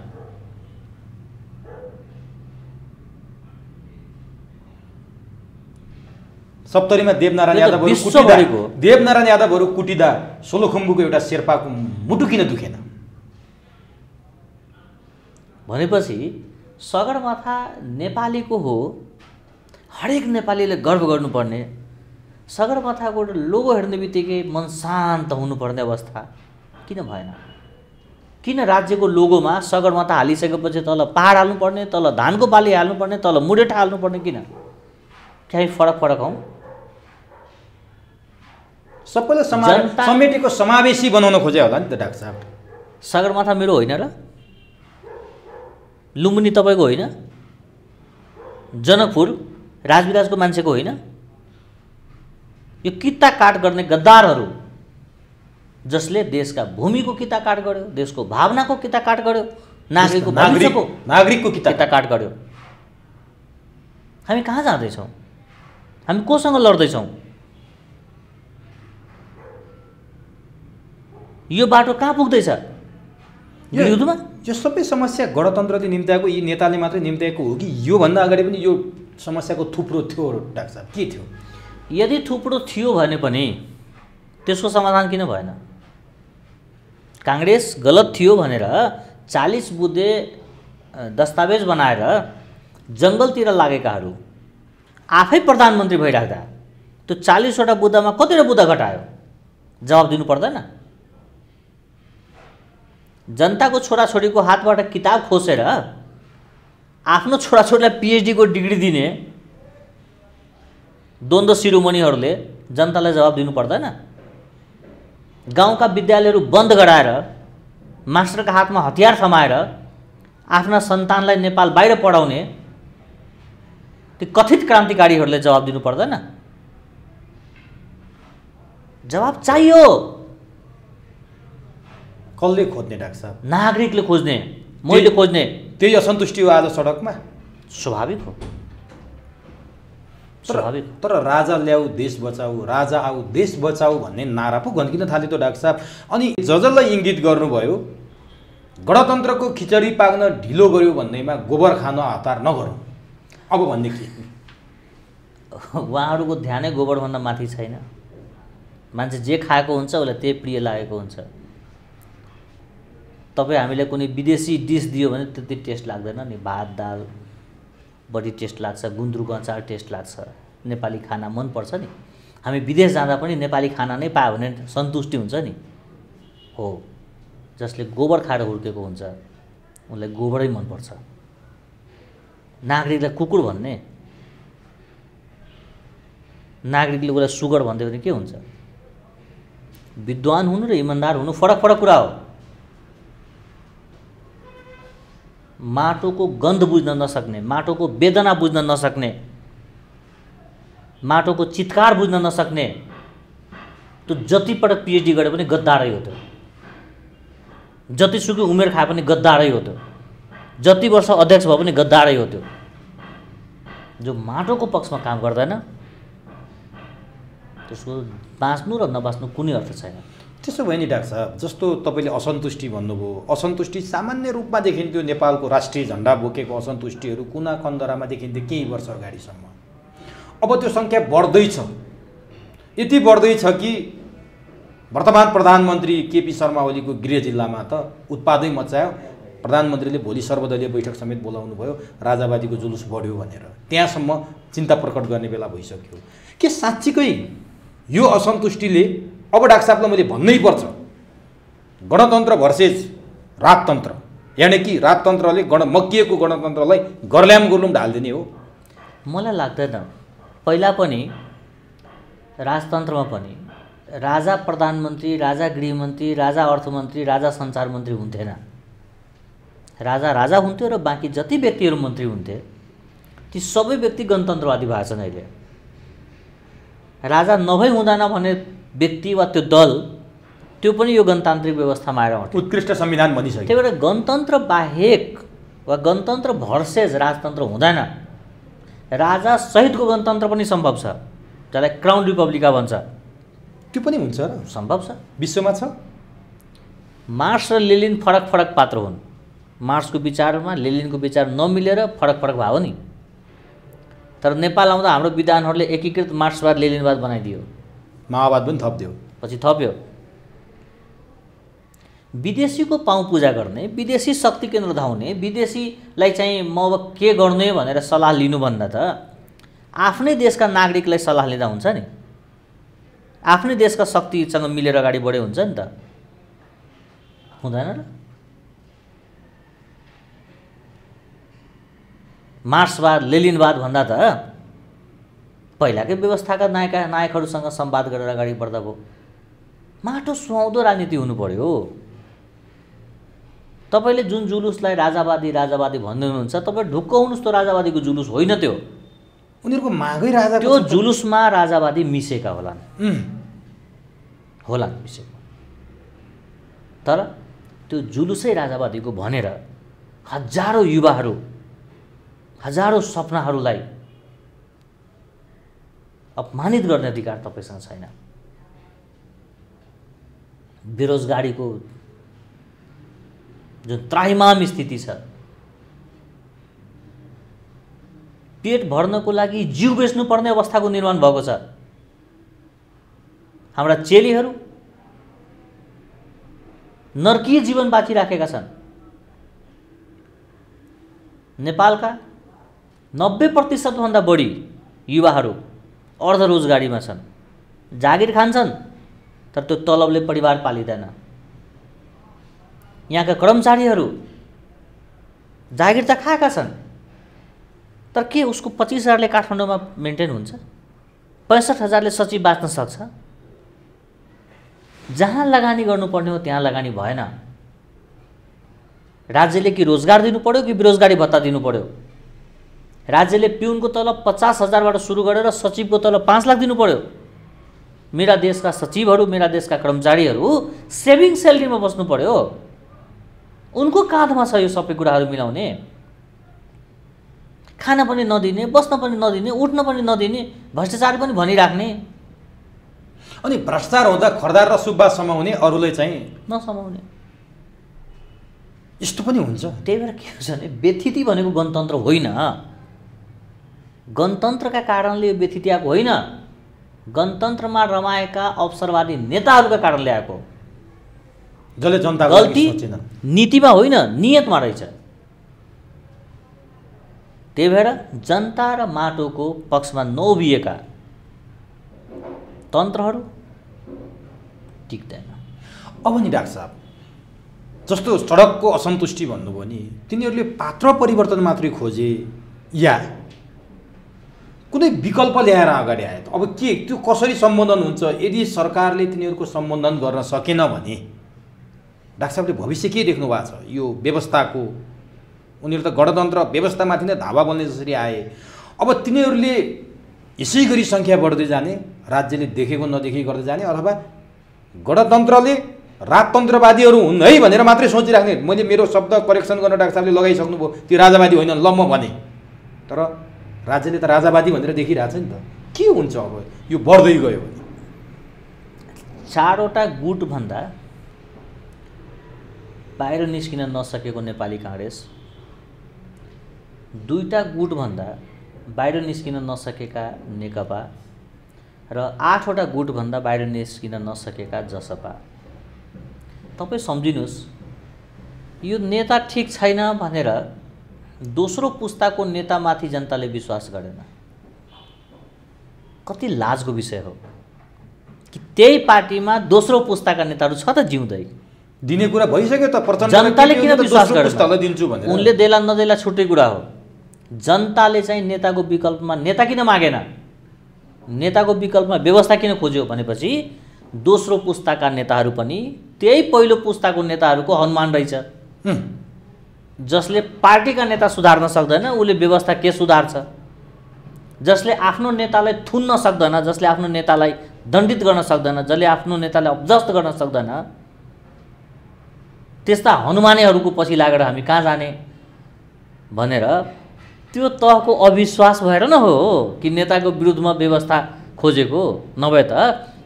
सप्तरीमा देवनारायण यादवहरू कुटिँदा सोलुखुम्बुको एउटा शेर्पाको मुटु किन दुखेन? भनेपछि सगरमाथा नेपालीको हो, हरेक नेपालीले गर्व गर्नुपर्ने। सगरमाथाको लोगो हेर्ने बित्तिकै मन शान्त हुनुपर्ने अवस्था किन भएन? किन राज्यको लोगोमा सगरमाथा हालिसकेपछि तल पहाड हाल्नुपर्ने, तल धानको बाली हाल्नुपर्ने, तल मुडेटा हाल्नुपर्ने किन? केही फरक हौ? सबैलाई समेटेको समावेशी बनाउन खोजे होला नि त डाक्टर साहब। सगरमाथा मेरो होइन र? लुम्बिनी तपाईँको होइन? जनकपुर राजविराजको मान्छेको होइन? यो किता काट गर्ने गद्दारहरू जसले देशका भूमिको किता काट गर्यो, देशको भावनाको किता काट गर्यो, नागरिकको किता काट गर्यो। हामी कहाँ जाँदैछौँ? हामी कोसँग लड्दैछौँ? यो बाटो कहाँ पुग्दैछ? युद्धमा यो सबै समस्या गणतन्त्रले निम्त्याएको, यी नेताले मात्रै निम्त्याएको हो कि योभन्दा अगाडि पनि यो समस्याको थुप्रो थियो डाक्टर साहब? के थियो? यदि थुप्रो थियो भने पनि त्यसको समाधान किन भएन? काङ्ग्रेस गलत थियो भनेर 40 बुँदे दस्तावेज बनाएर जङ्गलतिर लागेकाहरू आफै प्रधानमन्त्री भइराख्दा त्यो 40वटा बुँदामा कतिवटा बुँदा घटायो? जवाब दिनु पर्दैन? जनताको छोराछोरीको हातबाट किताब खोसेर आफ्नो छोराछोरीलाई PhD को डिग्री दिने द्वन्द्व शिरोमणिहरूले जनतालाई जवाब दिनु पर्दैन? गाउँका विद्यालयहरू बन्द गराएर मास्टरका हातमा हतियार थमाएर आफ्ना सन्तानलाई नेपाल बाहिर पढाउने ती कथित क्रान्तिकारीहरूले जवाब दिनु पर्दैन? जवाब चाहियो। कसले खोज्ने डाक्टर साहब? नागरिकले खोज्ने, मैले खोज्ने। त्यही असन्तुष्टि हो आज सडकमा। स्वाभाविक हो, स्वाभाविक। तर राजा ल्याऊ देश बचाऊ, राजा आऊ देश बचाऊ भन्ने नारा पो गन्किन थाल्यो त डाक्टर साहब। अनि जजलाई इङ्गित गर्नुभयो गणतन्त्रको खिचडी पाक्न ढिलो गर्यो भन्दैमा गोबर खान हतार नगरौँ अब भन्ने के? उहाँहरूको ध्यानै गोबरभन्दा माथि छैन। मान्छे जे खाएको हुन्छ उसलाई त्यही प्रिय लागेको हुन्छ। तपाईँ हामीले कुनै विदेशी डिस दियो भने त्यति टेस्ट लाग्दैन नि। भात दाल बढी टेस्ट लाग्छ, गुन्द्रुकको अचार टेस्ट लाग्छ, नेपाली खाना मनपर्छ नि। हामी विदेश जाँदा पनि नेपाली खाना नै पायो भने सन्तुष्टि हुन्छ नि। हो, जसले गोबर खाएर हुर्केको हुन्छ उनलाई गोबरै मनपर्छ। नागरिकलाई कुकुर भन्ने, नागरिकले उसलाई सुगर भन्दै भने के हुन्छ? विद्वान हुनु र इमान्दार हुनु फरक फरक कुरा हो। माटोको गन्ध बुझ्न नसक्ने, माटोको वेदना बुझ्न नसक्ने, माटोको चित्कार बुझ्न नसक्ने त्यो जतिपटक PhD गरे पनि गद्दारै हो। त्यो जतिसुकै उमेर खाए पनि गद्दारै हो। त्यो जति वर्ष अध्यक्ष भए पनि गद्दारै हो त्यो। जो माटोको पक्षमा काम गर्दैन त्यसको बाँच्नु र नबाँच्नु कुनै अर्थ छैन। त्यसो भयो नि डाक्टर साहब, जस्तो तपाईँले असन्तुष्टि भन्नुभयो, असन्तुष्टि सामान्य रूपमा देखिन्थ्यो। नेपालको राष्ट्रिय झन्डा बोकेको असन्तुष्टिहरू कुना कन्दरामा देखिन्थ्यो केही वर्ष अगाडिसम्म। अब त्यो सङ्ख्या बढ्दैछ, यति बढ्दैछ कि वर्तमान प्रधानमन्त्री केपी शर्मा ओलीको गृह जिल्लामा त उत्पादै मचायो। प्रधानमन्त्रीले भोलि सर्वदलीय बैठक समेत बोलाउनु भयो, राजावादीको जुलुस बढ्यो भनेर। त्यहाँसम्म चिन्ता प्रकट गर्ने बेला भइसक्यो। के साँच्चीकै यो असन्तुष्टिले, अब डाक्टर साहबलाई मैले भन्नै पर्छ, गणतन्त्र भर्सेस राजतन्त्र, यानि कि राजतन्त्रले मकिएको गणतन्त्रलाई गर्ल्याम गुर्लुम ढालिदिने हो? मलाई लाग्दैन। पहिला पनि राजतन्त्रमा पनि राजा प्रधानमन्त्री, राजा गृहमन्त्री, राजा अर्थमन्त्री, राजा सञ्चार मन्त्री हुन्थेन। राजा हुन्थ्यो र बाँकी जति व्यक्तिहरू मन्त्री हुन्थे ती सबै व्यक्ति गणतन्त्रवादी भएको छन्। अहिले राजा नभई हुँदैन भन्ने व्यक्ति वा त्यो दल, त्यो पनि यो गणतान्त्रिक व्यवस्थामा आएर उत्कृष्ट संविधान बनिसक्यो। त्यही भएर गणतन्त्र बाहेक वा गणतन्त्र भर्सेस राजतन्त्र हुँदैन। राजा सहितको गणतन्त्र पनि सम्भव छ, जसलाई क्राउन रिपब्लिका भन्छ। त्यो पनि हुन्छ र सम्भव छ, विश्वमा छ। मार्क्स र लेनिन फरक फरक पात्र हुन्। मार्क्सको विचारमा लेनिनको विचार नमिलेर फरक फरक भयो नि। तर नेपाल आउँदा हाम्रो विद्वानहरूले एकीकृत मार्क्सवाद लेनिनवाद बनाइदियो, माओवाद पनि थप्दियो, पछि थप्यो। विदेशीको पाउँ पूजा गर्ने, विदेशी शक्ति केन्द्र धाउने, विदेशीलाई चाहिँ म अब के गर्ने भनेर सल्लाह लिनुभन्दा त आफ्नै देशका नागरिकलाई सल्लाह लिँदा हुन्छ नि। आफ्नै देशका शक्तिसँग मिलेर अगाडि बढे हुन्छ नि त, हुँदैन र? मार्क्सवाद लेनिनवाद भन्दा त पहिलाकै व्यवस्थाका नायकहरूसँग संवाद गरेर अगाडि बढ्दा भयो। माटो सुहाउँदो राजनीति हुनु पर्यो। तपाईँले जुन जुलुसलाई राजावादी भन्दै हुनुहुन्छ, तपाईँ ढुक्क हुनुहोस्, त्यो राजावादीको जुलुस होइन। त्यो उनीहरूको मागै राजा, त्यो जुलुसमा राजावादी मिसेका होलान् मिसेको। तर त्यो जुलुसै राजावादीको भनेर हजारौँ युवाहरू, हजारौँ सपनाहरूलाई अपमानित गर्ने अधिकार तपाईँसँग छैन। बेरोजगारीको जुन त्राहिमाम स्थिति छ, पेट भर्नको लागि जिउ बेच्नुपर्ने अवस्थाको निर्माण भएको छ। हाम्रा चेलीहरू नर्कीय जीवन बाँचिराखेका छन्। नेपालका 90% भन्दा बढी युवाहरू अर्धरोजगारीमा छन्। जागिर खान्छन् तर त्यो तलबले परिवार पालिँदैन। यहाँका कर्मचारीहरू जागिर त खाएका छन्, तर के उसको 25,000ले काठमाडौँमा मेन्टेन हुन्छ? 65,000ले सचिव बाँच्न सक्छ? जहाँ लगानी गर्नुपर्ने हो त्यहाँ लगानी भएन। राज्यले कि रोजगार दिनु पर्यो कि बेरोजगारी भत्ता दिनु पर्यो? राज्यले पिउनको तलब 50,000बाट सुरु गरेर सचिवको तलब 5 लाख दिनु पर्यो। मेरा देशका सचिवहरू, मेरा देशका कर्मचारीहरू सेभिङ स्यालेरीमा बस्नु पर्यो। उनको काँधमा छ यो सबै कुराहरू मिलाउने। खान पनि नदिने, बस्न पनि नदिने, उठ्न पनि नदिने, भ्रष्टाचार पनि भनिराख्ने। अनि भ्रष्टाचार हुँदा खरदार र सुब्बा समाउने, अरूलाई चाहिँ नसमाउने, यस्तो पनि हुन्छ। त्यही भएर के हुन्छ भने व्यथिति भनेको गणतन्त्र होइन। गणतन्त्रका कारणले यो व्यथिति आएको होइन, गणतन्त्रमा रमाएका अवसरवादी नेताहरूका कारणले आएको। जसले जनताको गल्ती लागि सोचेनन्। नीतिमा होइन, नियतमा रहेछ। त्यही भएर जनता र माटोको पक्षमा नउभिएका तन्त्रहरू टिक्दैन। अब नि डाक्टर साहब, जस्तो सडकको असन्तुष्टि भन्नुभयो नि, तिनीहरूले पात्र परिवर्तन मात्रै खोजे या कुनै विकल्प ल्याएर अगाडि आए त? अब के त्यो कसरी सम्बोधन हुन्छ? यदि सरकारले तिनीहरूको सम्बोधन गर्न सकेन भने डाक्टर साहबले भविष्य के देख्नु भएको छ यो व्यवस्थाको? उनीहरू त गणतन्त्र व्यवस्थामाथि नै धावा बल्ने जसरी आए, अब तिनीहरूले यसै गरी सङ्ख्या बढ्दै जाने, राज्यले देखेको नदेखेको गर्दै जाने, अथवा गणतन्त्रले राजतन्त्रवादीहरू हुन् है भनेर मात्रै सोचिराख्ने। मैले मेरो शब्द करेक्सन गर्न डाक्टर साहबले लगाइसक्नुभयो, त्यो राजावादी होइन ल म भने। तर राज्यले त राजावादी भनेर देखिरहेछ नि त। के हुन्छ अब यो बढ्दै गयो भने? 4वटा गुटभन्दा बाहिर निस्किन नसकेको नेपाली काङ्ग्रेस, 2टा गुटभन्दा बाहिर निस्किन नसकेका नेकपा र 8वटा गुटभन्दा बाहिर निस्किन नसकेका जसपा। तपाईँ सम्झिनुहोस्, यो नेता ठिक छैन भनेर दोस्रो पुस्ताको नेतामाथि जनताले विश्वास गरेन। कति लाजको विषय हो कि त्यही पार्टीमा दोस्रो पुस्ताका नेताहरू छ त जिउँदै। दिने कुरा भइसक्यो त, प्रचण्ड जनताले किन विश्वास गरेन? दिन्छु भनेर उनले देला नदेला छुट्टै कुरा हो। जनताले चाहिँ नेताको विकल्पमा नेता किन मागेन, नेताको विकल्पमा व्यवस्था किन खोज्यो भनेपछि दोस्रो पुस्ताका नेताहरू पनि त्यही पहिलो पुस्ताको नेताहरूको हनुमान रहेछ। जसले पार्टीका नेता सुधार्न सक्दैन उसले व्यवस्था के सुधार्छ? जसले आफ्नो नेतालाई थुन्न सक्दैन, जसले आफ्नो नेतालाई दण्डित गर्न सक्दैन, जसले आफ्नो नेतालाई अब्जस्ट गर्न सक्दैन, त्यस्ता हनुमानेहरूको पछि लागेर हामी कहाँ जाने भनेर त्यो तहको अविश्वास भएर न हो कि नेताको विरुद्धमा व्यवस्था खोजेको। नभए त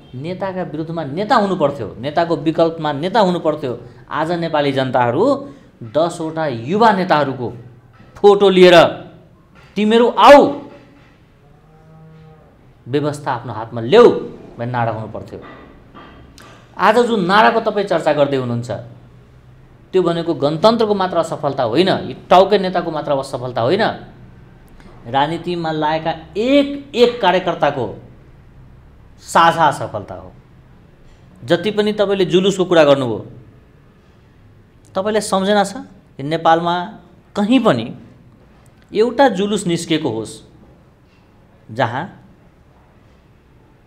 नेताका विरुद्धमा नेता हुनु पर्थ्यो, नेताको विकल्पमा नेता हुनु पर्थ्यो। आज नेपाली जनताहरू 10वटा युवा नेताहरूको फोटो लिएर तिमीहरू आऊ, व्यवस्था आफ्नो हातमा ल्याऊ भन्ने नारा हुनु पर्थ्यो। आज जुन नाराको तपाईँ चर्चा गर्दै हुनुहुन्छ त्यो भनेको गणतन्त्रको मात्र असफलता होइन, यी टाउके नेताको मात्र असफलता होइन, राजनीतिमा लागेका एक कार्यकर्ताको साझा सफलता हो। जति पनि तपाईँले जुलुसको कुरा गर्नुभयो, तपाईँलाई सम्झना छ कि नेपालमा कहीँ पनि एउटा जुलुस निस्केको होस् जहाँ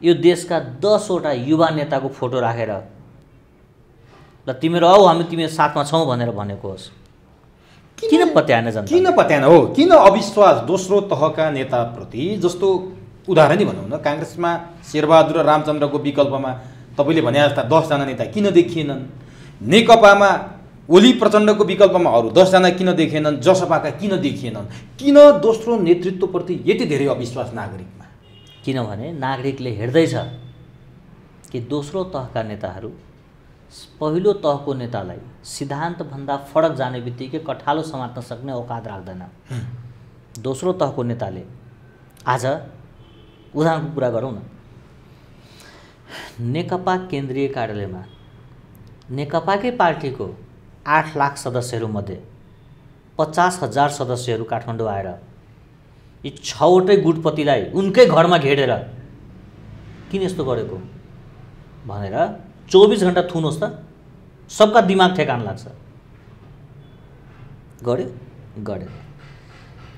यो देशका 10वटा युवा नेताको फोटो राखेर ल तिमीहरू आऊ हामी तिमीहरू साथमा छौँ भनेर भनेको होस्? किन पत्याएन जनता? किन पत्याएन हो? किन अविश्वास दोस्रो तहका नेताप्रति? जस्तो उदाहरणै भनौँ न, काङ्ग्रेसमा शेरबहादुर र रामचन्द्रको विकल्पमा तपाईँले भने जस्ता 10जना नेता किन देखिएनन्? नेकपामा ओली प्रचण्डको विकल्पमा अरू 10जना किन देखिएनन्? जसपाका किन देखिएनन्? किन दोस्रो नेतृत्वप्रति यति धेरै अविश्वास नागरिकमा? किनभने नागरिकले हेर्दैछ कि दोस्रो तहका नेताहरू पहिलो तहको नेतालाई सिद्धान्तभन्दा फरक जाने बित्तिकै कठालो समात्न सक्ने औकात राख्दैन। दोस्रो तहको नेताले आज उदाहरणको कुरा गरौँ न, नेकपा केन्द्रीय कार्यालयमा नेकपाकै पार्टीको 8 लाख सदस्यहरूमध्ये 50,000 सदस्यहरू काठमाडौँ आएर यी 6वटै गुटपतिलाई उनकै घरमा घेरेर किन यस्तो गरेको भनेर 24 घण्टा थुनोस् त, सबका दिमाग ठेकान लाग्छ। गर्यो।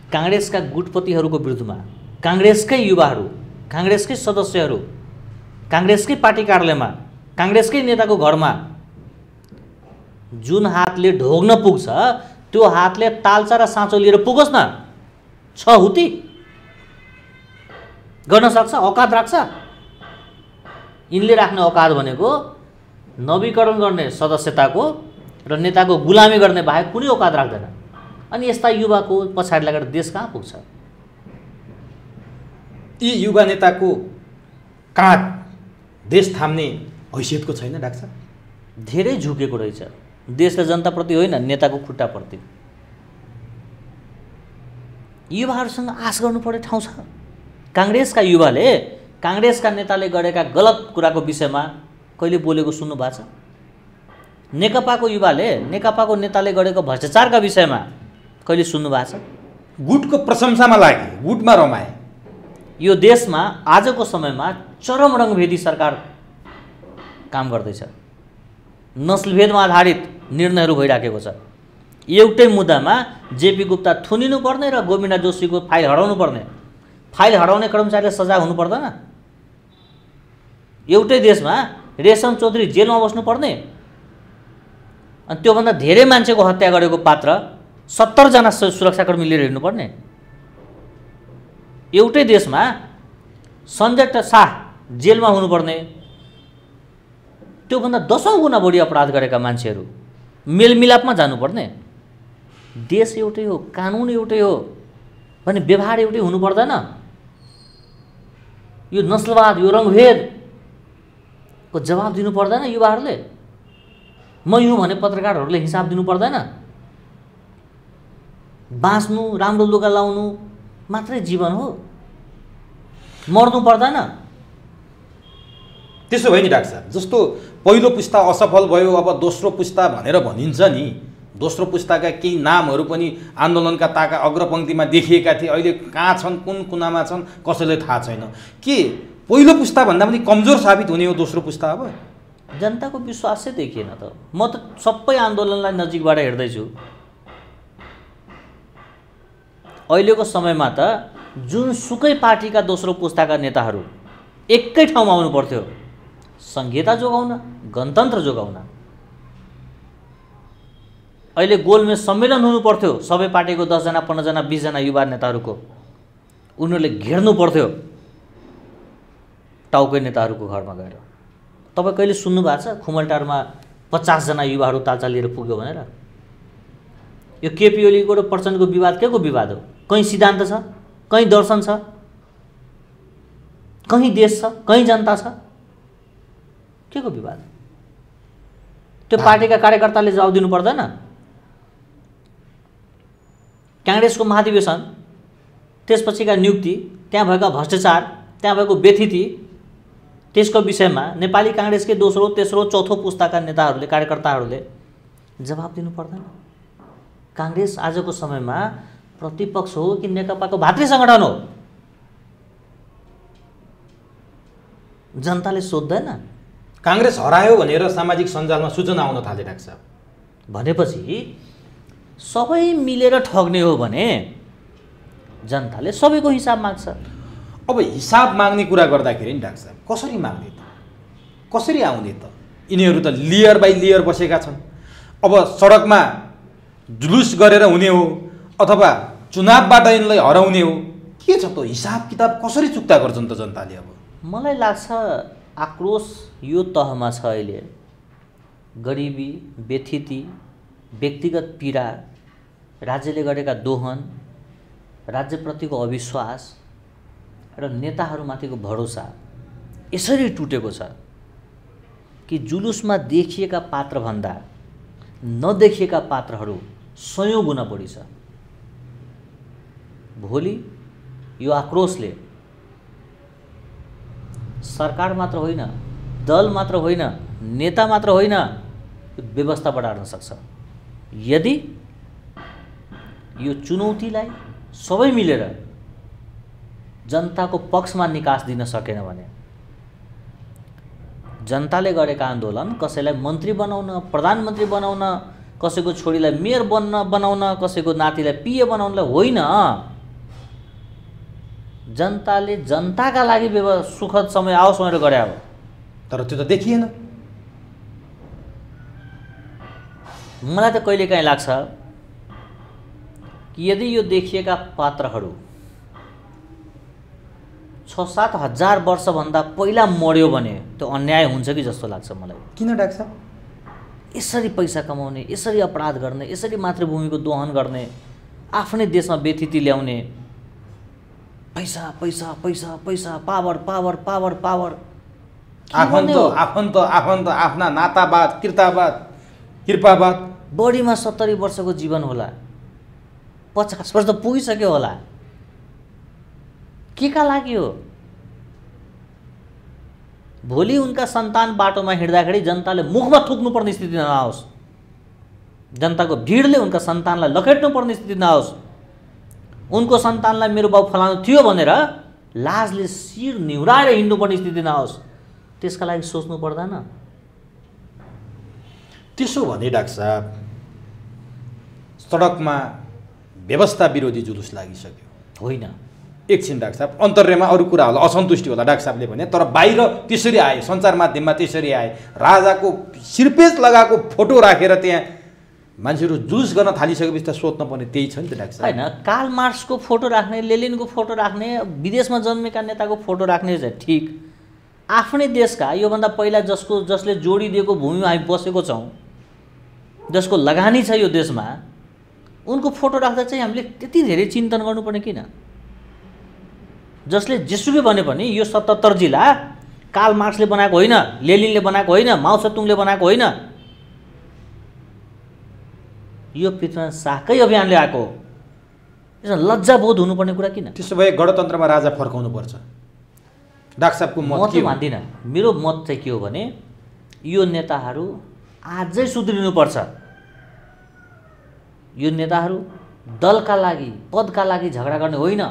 काङ्ग्रेसका गुटपतिहरूको विरुद्धमा काङ्ग्रेसकै युवाहरू, काङ्ग्रेसकै सदस्यहरू, काङ्ग्रेसकै पार्टी कार्यालयमा, काङ्ग्रेसकै नेताको घरमा जुन हातले ढोग्न पुग्छ त्यो हातले तालचा र साँचो लिएर पुगोस् न, छहुती गर्न सक्छ, औकात राख्छ। यिनले राख्ने औकात भनेको नवीकरण गर्ने सदस्यताको र नेताको गुलामी गर्ने बाहेक कुनै औकात राख्दैन। अनि यस्ता युवाको पछाडि लागेर देश कहाँ पुग्छ? यी युवा नेताको काँध देश थाम्ने हैसियतको छैन डाक्टर साहब? धेरै झुकेको रहेछ देश र जनताप्रति होइन, नेताको खुट्टाप्रति। युवाहरूसँग आश गर्नुपर्ने ठाउँ छ। काङ्ग्रेसका युवाले काङ्ग्रेसका नेताले गरेका गलत कुराको विषयमा कहिले बोलेको सुन्नु भएको छ? नेकपाको युवाले नेकपाको नेताले गरेको भ्रष्टाचारका विषयमा कहिले सुन्नु भएको छ? गुटको प्रशंसामा लागे, गुटमा रमाए। यो देशमा आजको समयमा चरम रङभेदी सरकार काम गर्दैछ। नस्लभेदमा आधारित निर्णयहरू भइराखेको छ। एउटै मुद्दामा जेपी गुप्ता थुनिनु पर्ने र गोविन्द जोशीको फाइल हराउनु पर्ने। फाइल हराउने कर्मचारीले सजाय हुनु पर्दैन? एउटै देशमा रेशम चौधरी जेलमा बस्नुपर्ने अनि त्योभन्दा धेरै मान्छेको हत्या गरेको पात्र 70 जना सुरक्षाकर्मी लिएर हिँड्नुपर्ने? एउटै देशमा सञ्जय शाह जेलमा हुनुपर्ने, त्योभन्दा 10औं गुणा बढी अपराध गरेका मान्छेहरू मेलमिलापमा जानुपर्ने। देश एउटै हो, कानुन एउटै हो भने व्यवहार एउटै हुनु पर्दैन। यो नस्लवाद, यो रङ्गभेदको जवाब दिनु पर्दैन युवाहरूले। म यो भने पत्रकारहरूले हिसाब दिनु पर्दैन। बाँच्नु, राम्रो लुगा लाउनु मात्रै जीवन हो, मर्नु पर्दैन। त्यसो भयो नि डाक्टर साहब, जस्तो पहिलो पुस्ता असफल भयो, अब दोस्रो पुस्ता भनेर भनिन्छ नि। दोस्रो पुस्ताका केही नामहरू पनि आन्दोलनका ताका अग्रपङ्क्तिमा देखिएका थिए, अहिले कहाँ छन्, कुन कुनामा छन्, कसैलाई थाहा छैन। के पहिलो पुस्ताभन्दा पनि कमजोर साबित हुने हो दोस्रो पुस्ता? अब जनताको विश्वासै देखिएन त। म त सबै आन्दोलनलाई नजिकबाट हेर्दैछु। अहिलेको समयमा त जुनसुकै पार्टीका दोस्रो पुस्ताका नेताहरू एकै ठाउँमा आउनु पर्थ्यो, संहिता जोगाउन, गणतन्त्र जोगाउन। अहिले गोलमेज सम्मेलन हुनु पर्थ्यो सबै पार्टीको 10 जना 15 जना 20 जना युवा नेताहरूको। उनीहरूले घेर्नु पर्थ्यो टाउकै नेताहरूको घरमा गएर। तपाईँ कहिले सुन्नु भएको छ खुमलटारमा 50 जना युवाहरू तालचा लिएर पुग्यो भनेर? यो केपी ओलीको र प्रचण्डको विवाद के को विवाद हो? कहीँ सिद्धान्त छ, कहीँ दर्शन छ, कहीँ देश छ, कहीँ जनता छ? के को विवाद? त्यो पार्टीका कार्यकर्ताले जवाब दिनु पर्दैन? काङ्ग्रेसको महाधिवेशन, त्यसपछिका नियुक्ति, त्यहाँ भएका भ्रष्टाचार, त्यहाँ भएको व्यथिति, त्यसको विषयमा नेपाली काङ्ग्रेसकै दोस्रो तेस्रो चौथो पुस्ताका नेताहरूले, कार्यकर्ताहरूले जवाब दिनु पर्दैन? काङ्ग्रेस आजको समयमा प्रतिपक्ष हो कि नेकपाको भातृ सङ्गठन हो? जनताले सोध्दैन? काङ्ग्रेस हरायो भनेर सामाजिक सञ्जालमा सूचना आउन थाले डाक्टर साहब। भनेपछि सबै मिलेर ठग्ने हो भने जनताले सबैको हिसाब माग्छ। अब हिसाब माग्ने कुरा गर्दाखेरि नि डाक्टर साहब, कसरी माग्ने त? कसरी आउने त? यिनीहरू त लेयर बाई लेयर बसेका छन्। अब सडकमा जुलुस गरेर हुने हो अथवा चुनावबाट यिनलाई हराउने हो, के छ त? हिसाब किताब कसरी चुक्ता गर्छन् त जनताले? अब मलाई लाग्छ आक्रोश यो तहमा छ अहिले। गरिबी, व्यथिति, व्यक्तिगत पीडा, राज्यले गरेका दोहन, राज्यप्रतिको अविश्वास र नेताहरूमाथिको भरोसा यसरी टुटेको छ कि जुलुसमा देखिएका पात्रभन्दा नदेखिएका पात्रहरू 100 गुणा बढी छ। भोलि यो आक्रोशले सरकार मात्र होइन, दल मात्र होइन, नेता मात्र होइन, व्यवस्था बढार्न सक्छ। यदि यो चुनौतीलाई सबै मिलेर जनताको पक्षमा निकास दिन सकेन भने जनताले गरेका आन्दोलन कसैलाई मन्त्री बनाउन, प्रधानमन्त्री बनाउन, कसैको छोरीलाई मेयर बनाउन, कसैको नातिलाई पिए बनाउनलाई होइन। जनताले जनताका लागि सुखद समय आओस् भनेर गरे हो। तर त्यो त देखिएन। मलाई त कहिलेकाहीँ लाग्छ कि यदि यो देखिएका पात्रहरू 6-7 हजार वर्षभन्दा पहिला मर्यो भने त्यो अन्याय हुन्छ कि जस्तो लाग्छ मलाई। किन डाक्टर साहब? यसरी पैसा कमाउने, यसरी अपराध गर्ने, यसरी मातृभूमिको दोहन गर्ने, आफ्नै देशमा व्यथिति ल्याउने, पैसा पैसा पैसा पैसा, पावर पावर पावर पावर, आफन्त आफ्ना नातावाद, कृपावाद। बढीमा 70 वर्षको जीवन होला, 50 वर्ष त पुगिसक्यो होला। के का लागि हो? भोलि उनका सन्तान बाटोमा हिँड्दाखेरि जनताले मुखमा थुक्नुपर्ने स्थिति नआओस्, जनताको भिडले उनका सन्तानलाई लखेट्नुपर्ने स्थिति नआओस्, उनको सन्तानलाई मेरो बाउ फलानु थियो भनेर लाजले शिर निहुराएर हिँड्नुपर्ने स्थिति नआओस्, त्यसका लागि सोच्नु पर्दैन? त्यसो भने डाक्टर साहब, सडकमा व्यवस्था विरोधी जुलुस लागिसक्यो होइन? एकछिन डाक्टर साहब, अन्तर्यमा अरू कुरा होला, असन्तुष्टि होला डाक्टर साहबले भने, तर बाहिर त्यसरी आए, सञ्चार माध्यममा त्यसरी आए, राजाको सिरपेज लगाएको फोटो राखेर त्यहाँ मान्छेहरू जुलुस गर्न थालिसकेपछि त सोध्न पर्ने त्यही छ नि त डाक्टर साहब। होइन, कार्ल मार्क्सको फोटो राख्ने, लेनिनको फोटो राख्ने, विदेशमा जन्मेका नेताको फोटो राख्ने चाहिँ ठिक, आफ्नै देशका योभन्दा पहिला जसले जोडिदिएको भूमिमा हामी बसेको छौँ, जसको लगानी छ यो देशमा, उनको फोटो राख्दा चाहिँ हामीले त्यति धेरै चिन्तन गर्नुपर्ने किन? जसले जेसुकै भने पनि यो 77 जिल्ला कार्ल मार्क्सले बनाएको होइन, लेनिनले बनाएको होइन, माओ सेतुङले बनाएको होइन, यो पृथ्वीनारायण शाहकै अभियानले आएको हो। यसमा लज्जाबोध हुनुपर्ने कुरा किन? त्यसो भए गणतन्त्रमा राजा फर्काउनु पर्छ। डाक्टर साहबको म मत त मान्दिनँ। मेरो मत चाहिँ के हो भने यो नेताहरू आजै सुध्रिनुपर्छ। यो नेताहरू दलका लागि, पदका लागि झगडा गर्ने होइन,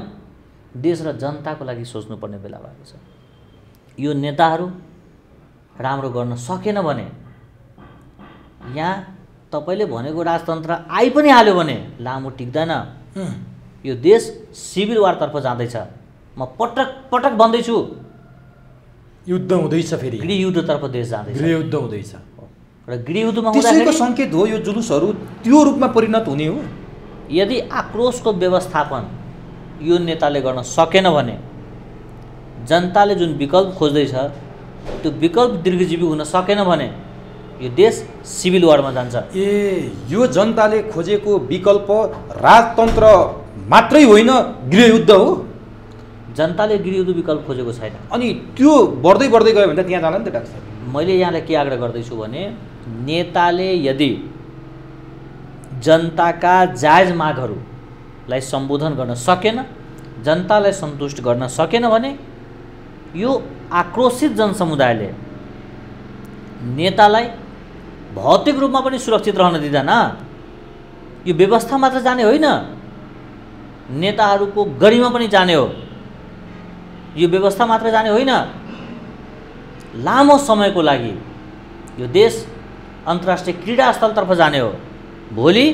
देश र जनताको लागि सोच्नुपर्ने बेला भएको छ। यो नेताहरू राम्रो गर्न सकेन भने यहाँ तपाईँले भनेको राजतन्त्र आइ पनि हाल्यो भने लामो टिक्दैन। यो देश सिभिल वारतर्फ जाँदैछ। म पटक पटक भन्दैछु, युद्ध हुँदैछ, फेरि गृहयुद्धतर्फ देश जाँदैछ, गृहयुद्ध हुँदैछ। र गृहयुद्धमा त्यसैको सङ्केत हो यो जुलुसहरू त्यो रूपमा परिणत हुने हो। यदि आक्रोशको व्यवस्थापन यो नेताले गर्न सकेन भने, जनताले जुन विकल्प खोज्दैछ त्यो विकल्प दीर्घजीवी हुन सकेन भने यो देश सिभिल वारमा जान्छ। यो जनताले खोजेको विकल्प राजतन्त्र मात्रै होइन, गृहयुद्ध हो। जनताले गृहयुद्ध विकल्प खोजेको छैन। अनि त्यो बढ्दै बढ्दै गयो भने त त्यहाँ जाला नि त डाक्टर साहब। मैले यहाँलाई के आग्रह गर्दैछु भने नेताले यदि जनताका जायज मागहरूलाई सम्बोधन गर्न सकेन, जनतालाई सन्तुष्ट गर्न सकेन भने यो आक्रोशित जनसमुदायले नेतालाई भौतिक रूपमा पनि सुरक्षित रहन दिँदैन। यो व्यवस्था मात्र जाने होइन, नेताहरूको गरिमा पनि जाने हो। यो व्यवस्था मात्र जाने होइन, लामो समयको लागि यो देश अन्तर्राष्ट्रिय क्रीडा स्थलतर्फ जाने हो। भोलि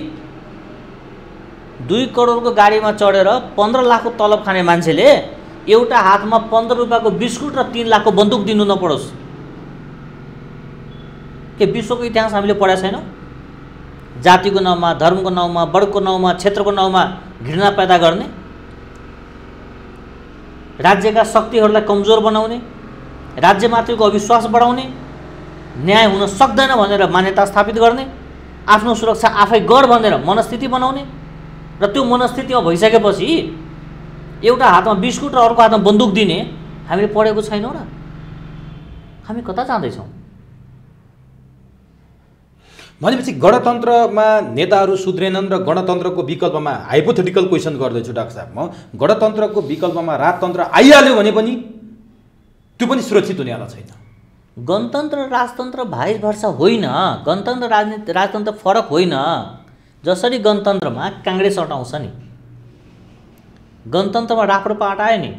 2 करोडको गाडीमा चढेर 15 लाखको तलब खाने मान्छेले एउटा हातमा 15 रुपियाँको बिस्कुट र 3 लाखको बन्दुक दिनु नपरोस्। के विश्वको इतिहास हामीले पढाएको छैनौँ? जातिको नाउँमा, धर्मको नाउँमा, वर्गको नाउँमा, क्षेत्रको नाउँमा घृणा पैदा गर्ने, राज्यका शक्तिहरूलाई कमजोर बनाउने, राज्यमाथिको अविश्वास बढाउने, न्याय हुन सक्दैन भनेर मान्यता स्थापित गर्ने, आफ्नो सुरक्षा आफै गर भनेर मनस्थिति बनाउने, र त्यो मनस्थितिमा भइसकेपछि एउटा हातमा बिस्कुट र अर्को हातमा बन्दुक दिने हामीले पढेको छैनौँ र? हामी कता जाँदैछौँ? भनेपछि गणतन्त्रमा नेताहरू सुध्रेनन् र गणतन्त्रको विकल्पमा हाइपोथेटिकल क्वेसन गर्दैछु डाक्टर साहब, म गणतन्त्रको विकल्पमा राजतन्त्र आइहाल्यो भने पनि त्यो पनि सुरक्षित हुनेवाला छैन। गणतन्त्र राजतन्त्र भाइस भर्सा होइन। गणतन्त्र राजतन्त्र फरक होइन। जसरी गणतन्त्रमा काङ्ग्रेस अटाउँछ नि, गणतन्त्रमा राप्रपा अटायो नि,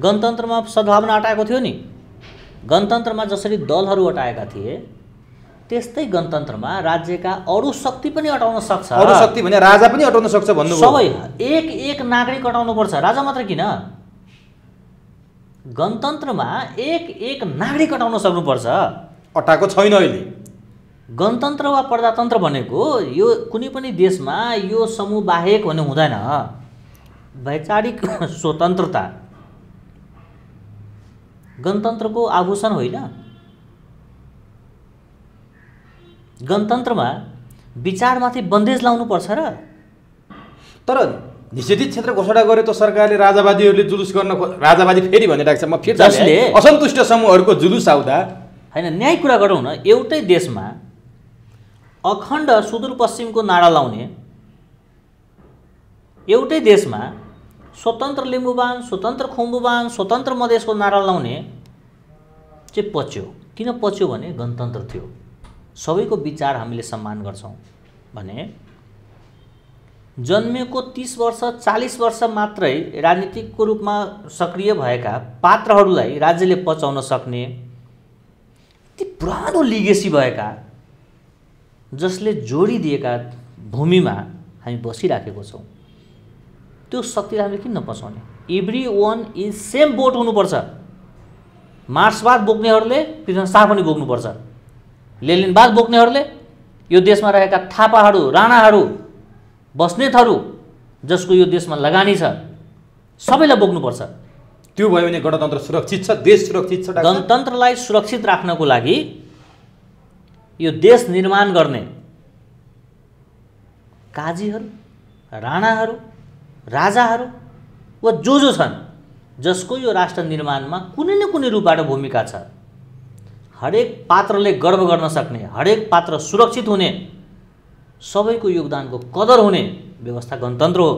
गणतन्त्रमा सद्भावना अटाएको थियो नि, गणतन्त्रमा जसरी दलहरू अटाएका थिए त्यस्तै गणतन्त्रमा राज्यका अरू शक्ति पनि अटाउन सक्छ। अरू शक्ति भने राजा पनि अटाउन सक्छ भन्नुभयो। सबै एक नागरिक अटाउनुपर्छ, राजा मात्र किन। गणतन्त्रमा एक नागरिक अटाउन सक्नुपर्छ। अटाएको छैन अहिले। गणतन्त्र वा प्रजातन्त्र भनेको यो कुनै पनि देशमा यो समूह बाहेक भन्ने हुँदैन। वैचारिक स्वतन्त्रता गणतन्त्रको आभूषण होइन। गणतन्त्रमा विचारमाथि बन्देज लाउनुपर्छ र। तर निषेधित क्षेत्र घोषणा गर्यो त सरकारले, राजावादीहरूले जुलुस गर्न, राजावादी फेरि भने राख्छ म फेरि जसले असन्तुष्ट समूहहरूको जुलुस आउँदा होइन, न्याय कुरा गरौँ न। एउटै देशमा अखण्ड सुदूरपश्चिमको नारा लाउने, एउटै देशमा स्वतन्त्र लिम्बुवान, स्वतन्त्र खुम्बुवान, स्वतन्त्र मधेसको नारा लाउने चाहिँ पच्यो। किन पच्यो भने गणतन्त्र थियो, सबैको विचार हामीले सम्मान गर्छौँ भने जन्मेको 30 वर्ष 40 वर्ष मात्रै राजनीतिकको रूपमा सक्रिय भएका पात्रहरूलाई राज्यले पचाउन सक्ने, ती पुरानो लिगेसी भएका, जसले जोडिदिएका भूमिमा हामी बसिराखेको छौँ, त्यो शक्तिलाई हामीले किन नपचाउने? एभ्री वान इज सेम बोट हुनुपर्छ। मार्क्सवाद बोक्नेहरूले पृथ्वीनारायण शाह पनि बोक्नुपर्छ, लेनिनवाद बोक्नेहरूले यो देशमा रहेका थापाहरू, राणाहरू, बस्नेतहरू जसको यो देशमा लगानी छ सबैलाई बोक्नुपर्छ। त्यो भयो भने गणतन्त्र सुरक्षित छ, देश सुरक्षित छ। डाक्टर गणतन्त्रलाई सुरक्षित राख्नको लागि यो देश निर्माण गर्ने काजीहरू, राणाहरू, राजाहरू वा जो छन् जसको यो राष्ट्र निर्माणमा कुनै न कुनै रूपबाट भूमिका छ, हरेक पात्रले गर्व गर्न सक्ने, हरेक पात्र सुरक्षित हुने, सबैको योगदानको कदर हुने व्यवस्था गणतन्त्र हो।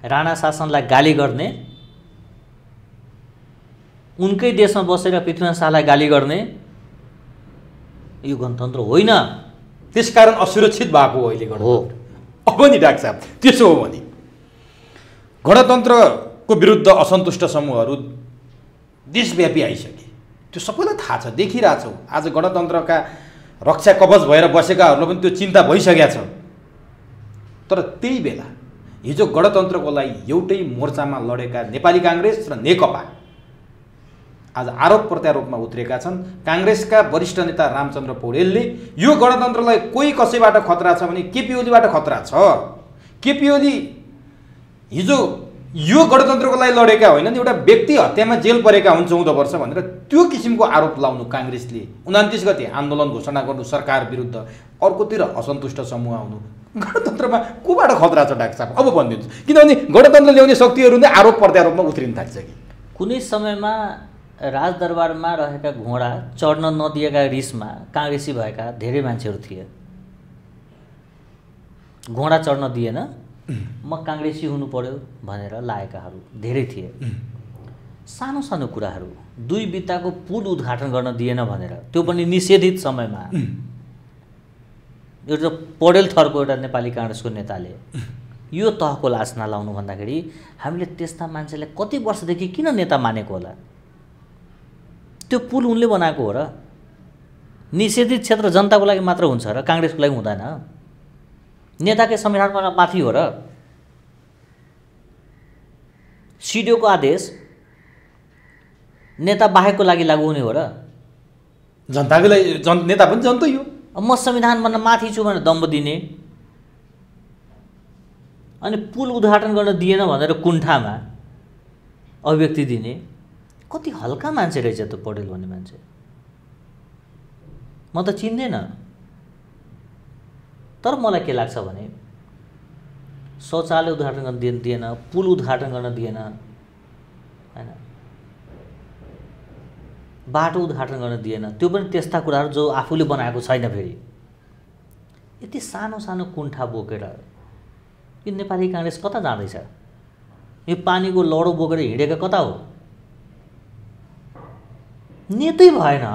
राणा शासनलाई गाली गर्ने, उनकै देशमा बसेर पृथ्वीनारायण शाहलाई गाली गर्ने यो गणतन्त्र होइन। त्यसकारण असुरक्षित भएको हो अहिले गणतन्त्र। अब नि डाक्टर साहब त्यसो हो भने गणतन्त्रको विरुद्ध असन्तुष्ट समूहहरू देशव्यापी आइसके, त्यो सबैलाई थाहा छ, देखिरहेछौँ। आज गणतन्त्रका रक्षा कवच भएर बसेकाहरूलाई पनि त्यो चिन्ता भइसकेको छ। तर त्यही बेला हिजो गणतन्त्रको लागि एउटै मोर्चामा लडेका नेपाली काङ्ग्रेस र नेकपा आज आरोप प्रत्यारोपमा उत्रेका छन्। काङ्ग्रेसका वरिष्ठ नेता रामचन्द्र पौडेलले यो गणतन्त्रलाई कोही कसैबाट खतरा छ भने केपी ओलीबाट खतरा छ। केपी ओली हिजो यो गणतन्त्रको लागि लडेका होइनन्, एउटा व्यक्ति हत्यामा जेल परेका हुन् 14 वर्ष भनेर त्यो किसिमको आरोप लाउनु काङ्ग्रेसले, 29 गते आन्दोलन घोषणा गर्नु सरकार विरुद्ध, अर्कोतिर असन्तुष्ट समूह आउनु, गणतन्त्रमा कोबाट खतरा छ डाक्टर साहब? अब भनिदिनुहोस्। किनभने गणतन्त्र ल्याउने शक्तिहरू नै आरोप प्रत्यारोपमा उत्रिन थालिसके। कुनै समयमा राजदरबारमा रहेका घोडा चढ्न नदिएका रिसमा काङ्ग्रेसी भएका धेरै मान्छेहरू थिए। घोडा चढ्न दिएन, म काङ्ग्रेसी हुनु पर्यो भनेर लागेकाहरू धेरै थिए। सानो सानो कुराहरू, 2 बित्ताको पुल उद्घाटन गर्न दिएन भनेर, त्यो पनि निषेधित समयमा एउटा पौडेल थरको एउटा नेपाली काङ्ग्रेसको नेताले यो तहको लास नलाउनु भन्दाखेरि हामीले त्यस्ता मान्छेलाई कति वर्षदेखि किन नेता मानेको होला? त्यो पुल उनले बनाएको हो र? निषेधित क्षेत्र जनताको लागि मात्र हुन्छ र काङ्ग्रेसको लागि हुँदैन? नेताकै संविधानमा माथि हो र? सिडिओको आदेश नेता बाहेकको लागि लागू हुने हो र? जनताको लागि नेता पनि जनतै हो। म संविधानभन्दा माथि छु भनेर दम्ब दिने, अनि पुल उद्घाटन गर्न दिएन भनेर कुण्ठामा अभिव्यक्ति दिने, कति हल्का मान्छे रहेछ त पौडेल भन्ने मान्छे। म त चिन्दैन। तर मलाई के लाग्छ भने शौचालय उद्घाटन गर्न दिएन, पुल उद्घाटन गर्न दिएन, हैन, बाटो उद्घाटन गर्न दिएन, त्यो पनि त्यस्ता कुराहरू जो आफूले बनाएको छैन। फेरि यति सानो सानो कुण्ठा बोकेर यो नेपाली काङ्ग्रेस कता जाँदैछ? यो पानीको लडो बोकेर हिँडेका कता हो? नेतै भएन।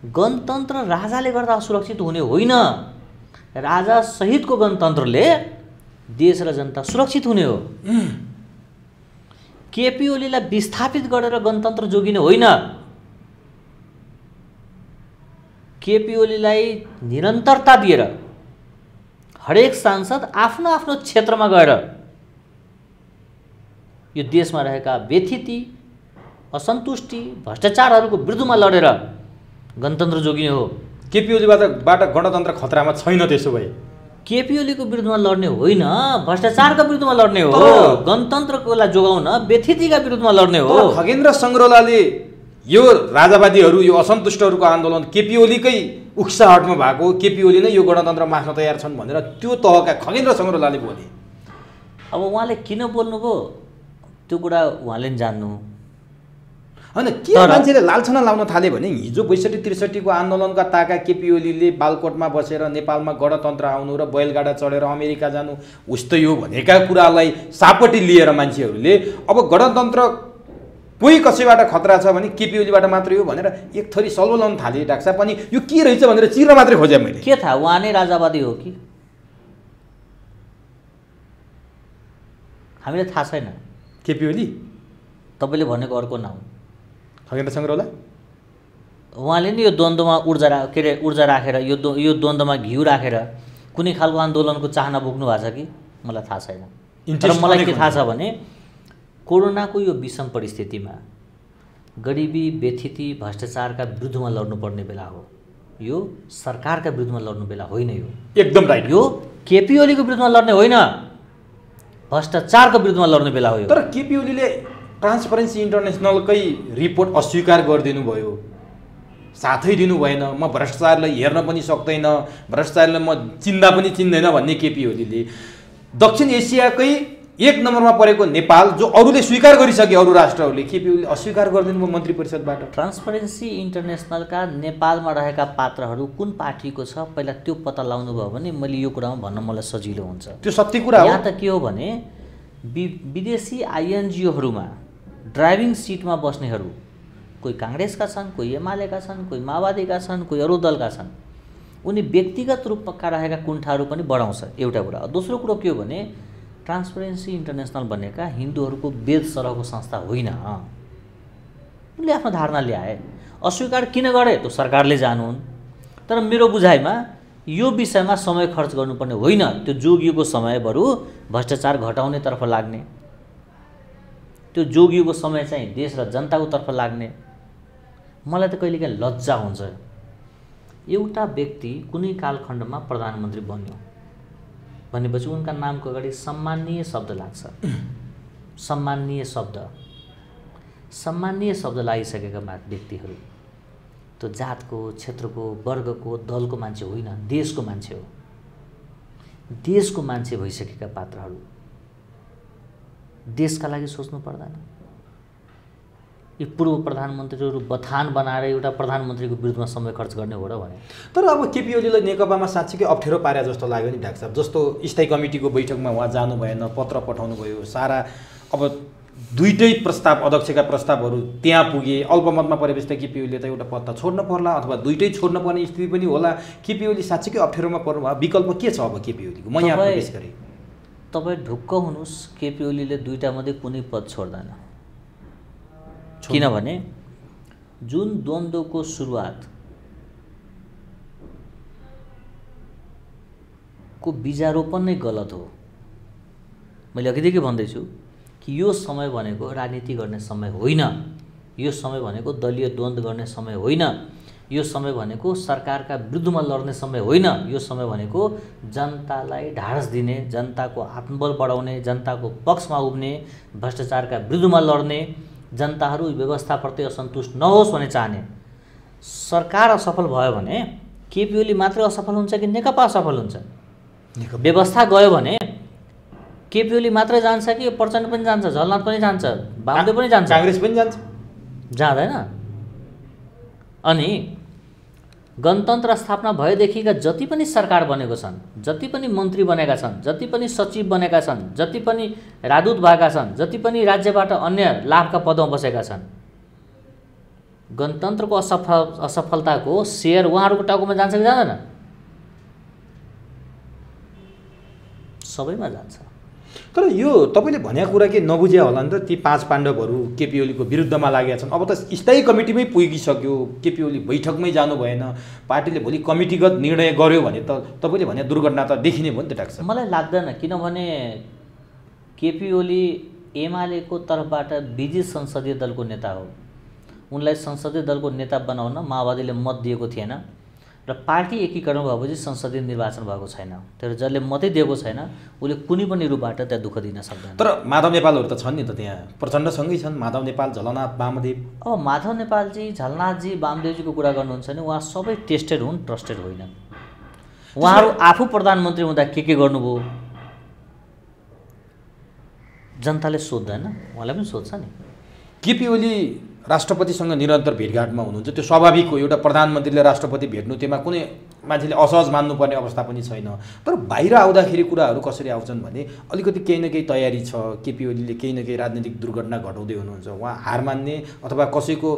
गणतन्त्र राजाले गर्दा असुरक्षित हुने होइन, राजा सहितको गणतन्त्रले देश र जनता सुरक्षित हुने हो। केपी ओलीलाई विस्थापित गरेर गणतन्त्र जोगिने होइन। केपी ओलीलाई निरन्तरता दिएर हरेक सांसद आफ्नो आफ्नो क्षेत्रमा गएर यो देशमा रहेका व्यथिति, असन्तुष्टि, भ्रष्टाचारहरूको विरुद्धमा लडेर गणतन्त्र जोगिने हो। केपी ओलीबाट गणतन्त्र खतरामा छैन। त्यसो भए केपी ओलीको विरुद्धमा लड्ने होइन, भ्रष्टाचारका विरुद्धमा लड्ने हो। गणतन्त्रको लागि जोगाउन व्यथितिका विरुद्धमा लड्ने हो। खगेन्द्र सङ्ग्रौलाले यो राजावादीहरू, यो असन्तुष्टहरूको आन्दोलन केपी ओलीकै उक्साहटमा भएको, केपी ओली नै यो गणतन्त्र मास्न तयार छन् भनेर त्यो तहका खगेन्द्र सङ्ग्रौलाले बोले। अब उहाँले किन बोल्नुभयो त्यो कुरा उहाँले नि जान्नु होइन। के मान्छेले लालछना लाउन थाले भने हिजो 62-63 आन्दोलनका ताका केपी ओलीले बालकोटमा बसेर नेपालमा गणतन्त्र आउनु र बैलगाडा चढेर अमेरिका जानु उस्तै हो भनेका कुरालाई सापटी लिएर मान्छेहरूले अब गणतन्त्र कोही कसैबाट खतरा छ भने केपी ओलीबाट मात्रै हो भनेर एक थरी सल्लो लाउन थाले। डाक्टर साहब पनि यो के रहेछ भनेर चिर्न मात्रै खोजेँ मैले। के थाहा उहाँ नै राजावादी हो कि? हामीलाई थाहा छैन। केपी ओली तपाईँले भनेको अर्को नाम खगेन्द्र सङ्ग्रौला, उहाँले नि यो द्वन्द्वमा ऊर्जा राखेर यो द्वन्द्वमा घिउ राखेर कुनै खालको आन्दोलनको चाहना बोक्नु भएको छ कि मलाई थाहा छैन। तर मलाई के थाहा छ भने कोरोनाको यो विषम परिस्थितिमा गरिबी, व्यथिति, भ्रष्टाचारका विरुद्धमा लड्नुपर्ने बेला हो। यो सरकारका विरुद्धमा लड्नु बेला होइन। यो एकदम राइट। यो केपी ओलीको विरुद्धमा लड्ने होइन। भ्रष्टाचारको विरुद्धमा लड्ने बेला हो यो। तर केपी ओलीले ट्रान्सपरेन्सी इन्टरनेसनलकै रिपोर्ट अस्वीकार गरिदिनु भयो, साथै दिनु भएन, म भ्रष्टाचारलाई हेर्न पनि सक्दैन, भ्रष्टाचारलाई म चिन्दा पनि चिन्दैन भन्ने केपी ओलीले दक्षिण एसियाकै 1 नम्बरमा परेको नेपाल, जो अरूले स्वीकार गरिसके अरू राष्ट्रहरूले, केपी ओलीले अस्वीकार गरिदिनु भयो मन्त्री परिषदबाट। ट्रान्सपरेन्सी इन्टरनेसनलका नेपालमा रहेका पात्रहरू कुन पार्टीको छ पहिला त्यो पत्ता लगाउनु भयो भने मैले यो कुरामा भन्न मलाई सजिलो हुन्छ। त्यो सत्य कुरा हो। यहाँ त के हो भने विदेशी आइएनजिओहरूमा ड्राइभिङ सिटमा बस्नेहरू कोही काङ्ग्रेसका छन्, कोही एमालेका छन्, कोही माओवादीका छन्, कोही अरू दलका छन्। उनी व्यक्तिगत रूपमा रहेका कुण्ठाहरू पनि बढाउँछ, एउटा कुरा। दोस्रो कुरो के हो भने ट्रान्सपरेन्सी इन्टरनेसनल भनेका हिन्दूहरूको वेद सरहको संस्था होइन। उनले आफ्नो धारणा ल्याए, अस्वीकार किन गरे त्यो सरकारले जानुहुन्। तर मेरो बुझाइमा यो विषयमा समय खर्च गर्नुपर्ने होइन, त्यो जोगिएको समय बरु भ्रष्टाचार घटाउनेतर्फ लाग्ने, त्यो जोगिएको समय चाहिँ देश र जनताको तर्फ लाग्ने। मलाई त कहिलेकाहीँ लज्जा हुन्छ, एउटा व्यक्ति कुनै कालखण्डमा प्रधानमन्त्री बन्यो भनेपछि उनका नामको अगाडि सम्माननीय शब्द लाग्छ। सम्माननीय शब्द लागिसकेका व्यक्तिहरू त्यो जातको, क्षेत्रको, वर्गको, दलको मान्छे होइन, देशको मान्छे हो। देशको मान्छे भइसकेका पात्रहरू देशका लागि सोच्नु पर्दैन। यी पूर्व प्रधानमन्त्रीहरू बथान बनाएर एउटा प्रधानमन्त्रीको विरुद्धमा समय खर्च गर्ने हो र भने। तर अब केपी ओलीलाई नेकपामा साँच्चीकै अप्ठ्यारो पारे जस्तो लाग्यो नि डाक्टर साहब। जस्तो स्थायी कमिटीको बैठकमा उहाँ जानु भएन, पत्र पठाउनु भयो, सारा अब दुईटै प्रस्ताव, अध्यक्षका प्रस्तावहरू त्यहाँ पुगे। अल्पमतमा परेपछि त केपी ओलीले त एउटा पद त छोड्न पर्ला, अथवा दुईटै छोड्न पर्ने स्थिति पनि होला। केपी ओली साँच्चीकै अप्ठ्यारोमा पर्नु भयो, विकल्प के छ अब केपी ओलीको? म यहाँ प्रवेश गरेँ। तपाईँ ढुक्क हुनुहोस्, केपी ओलीले दुईटा मध्ये कुनै पद छोड्दैन। किनभने जुन द्वन्द्वको सुरुवात को बीजारोपण नै गलत हो। मैले अघिदेखि भन्दैछु कि यो समय भनेको राजनीति गर्ने समय होइन, यो समय भनेको दलीय द्वन्द्व गर्ने समय होइन, यो समय भनेको सरकारका विरुद्धमा लड्ने समय होइन। यो समय भनेको जनतालाई ढाडस दिने, जनताको आत्मबल बढाउने, जनताको पक्षमा उभिने, भ्रष्टाचारका विरुद्धमा लड्ने, जनताहरू व्यवस्थाप्रति असन्तुष्ट नहोस् भन्ने चाहने। सरकार असफल भयो भने केपी ओली मात्रै असफल हुन्छ कि नेकपा असफल हुन्छ? व्यवस्था गयो भने केपी ओली मात्रै जान्छ कि प्रचण्ड पनि जान्छ, झलनाथ पनि जान्छ, वामदेव पनि जान्छ, काङ्ग्रेस पनि जान्छ? जाँदैन। अनि गणतन्त्र स्थापना भएदेखिका जति पनि सरकार बनेको छन्, जति पनि मन्त्री बनेका छन्, जति पनि सचिव बनेका छन्, जति पनि राजदूत भएका छन्, जति पनि राज्यबाट अन्य लाभका पदमा बसेका छन्, गणतन्त्रको असफलताको सेयर उहाँहरूको टाउकोमा जान्छ कि जाँदैन? सबैमा जान्छ। तर यो तपाईँले भनेको कुरा के नबुझ्या होला नि त? ती 5 पाण्डवहरू केपी ओलीको विरुद्धमा लागेका छन्। अब त स्थायी कमिटीमै पुगिसक्यो, केपी ओली बैठकमै जानु भएन, पार्टीले भोलि कमिटीगत निर्णय गर्यो भने त तपाईँले भने दुर्घटना त देखिने भयो नि त डाक्टर साहब। मलाई लाग्दैन, किनभने केपी ओली एमालेको तर्फबाट विजित संसदीय दलको नेता हो। उनलाई संसदीय दलको नेता बनाउन माओवादीले मत दिएको थिएन र पार्टी एकीकरण भएपछि संसदीय निर्वाचन भएको छैन। तर जसले मात्रै दिएको छैन उसले कुनै पनि रूपबाट त्यहाँ दुःख दिन सक्दैन। तर माधव नेपालहरू त छन् नि त त्यहाँ, प्रचण्डसँगै छन् माधव नेपाल, झलनाथ, वामदेव। अब माधव नेपालजी, झलनाथजी, वामदेवजीको कुरा गर्नुहुन्छ भने उहाँ सबै टेस्टेड हुन्, ट्रस्टेड होइनन्। उहाँहरू आफू प्रधानमन्त्री हुँदा के गर्नुभयो जनताले सोध्दैन, उहाँलाई पनि सोध्छ नि। केपी ओली राष्ट्रपतिसँग निरन्तर भेटघाटमा हुनुहुन्छ, त्यो स्वाभाविक हो। एउटा प्रधानमन्त्रीले राष्ट्रपति भेट्नु त्यसमा कुनै मान्छेले असहज मान्नुपर्ने अवस्था पनि छैन। तर बाहिर आउँदाखेरि कुराहरू कसरी आउँछन् भने अलिकति केही न केही तयारी छ। केपी ओलीले केही न केही राजनीतिक दुर्घटना घटाउँदै हुनुहुन्छ। उहाँ हार मान्ने अथवा कसैको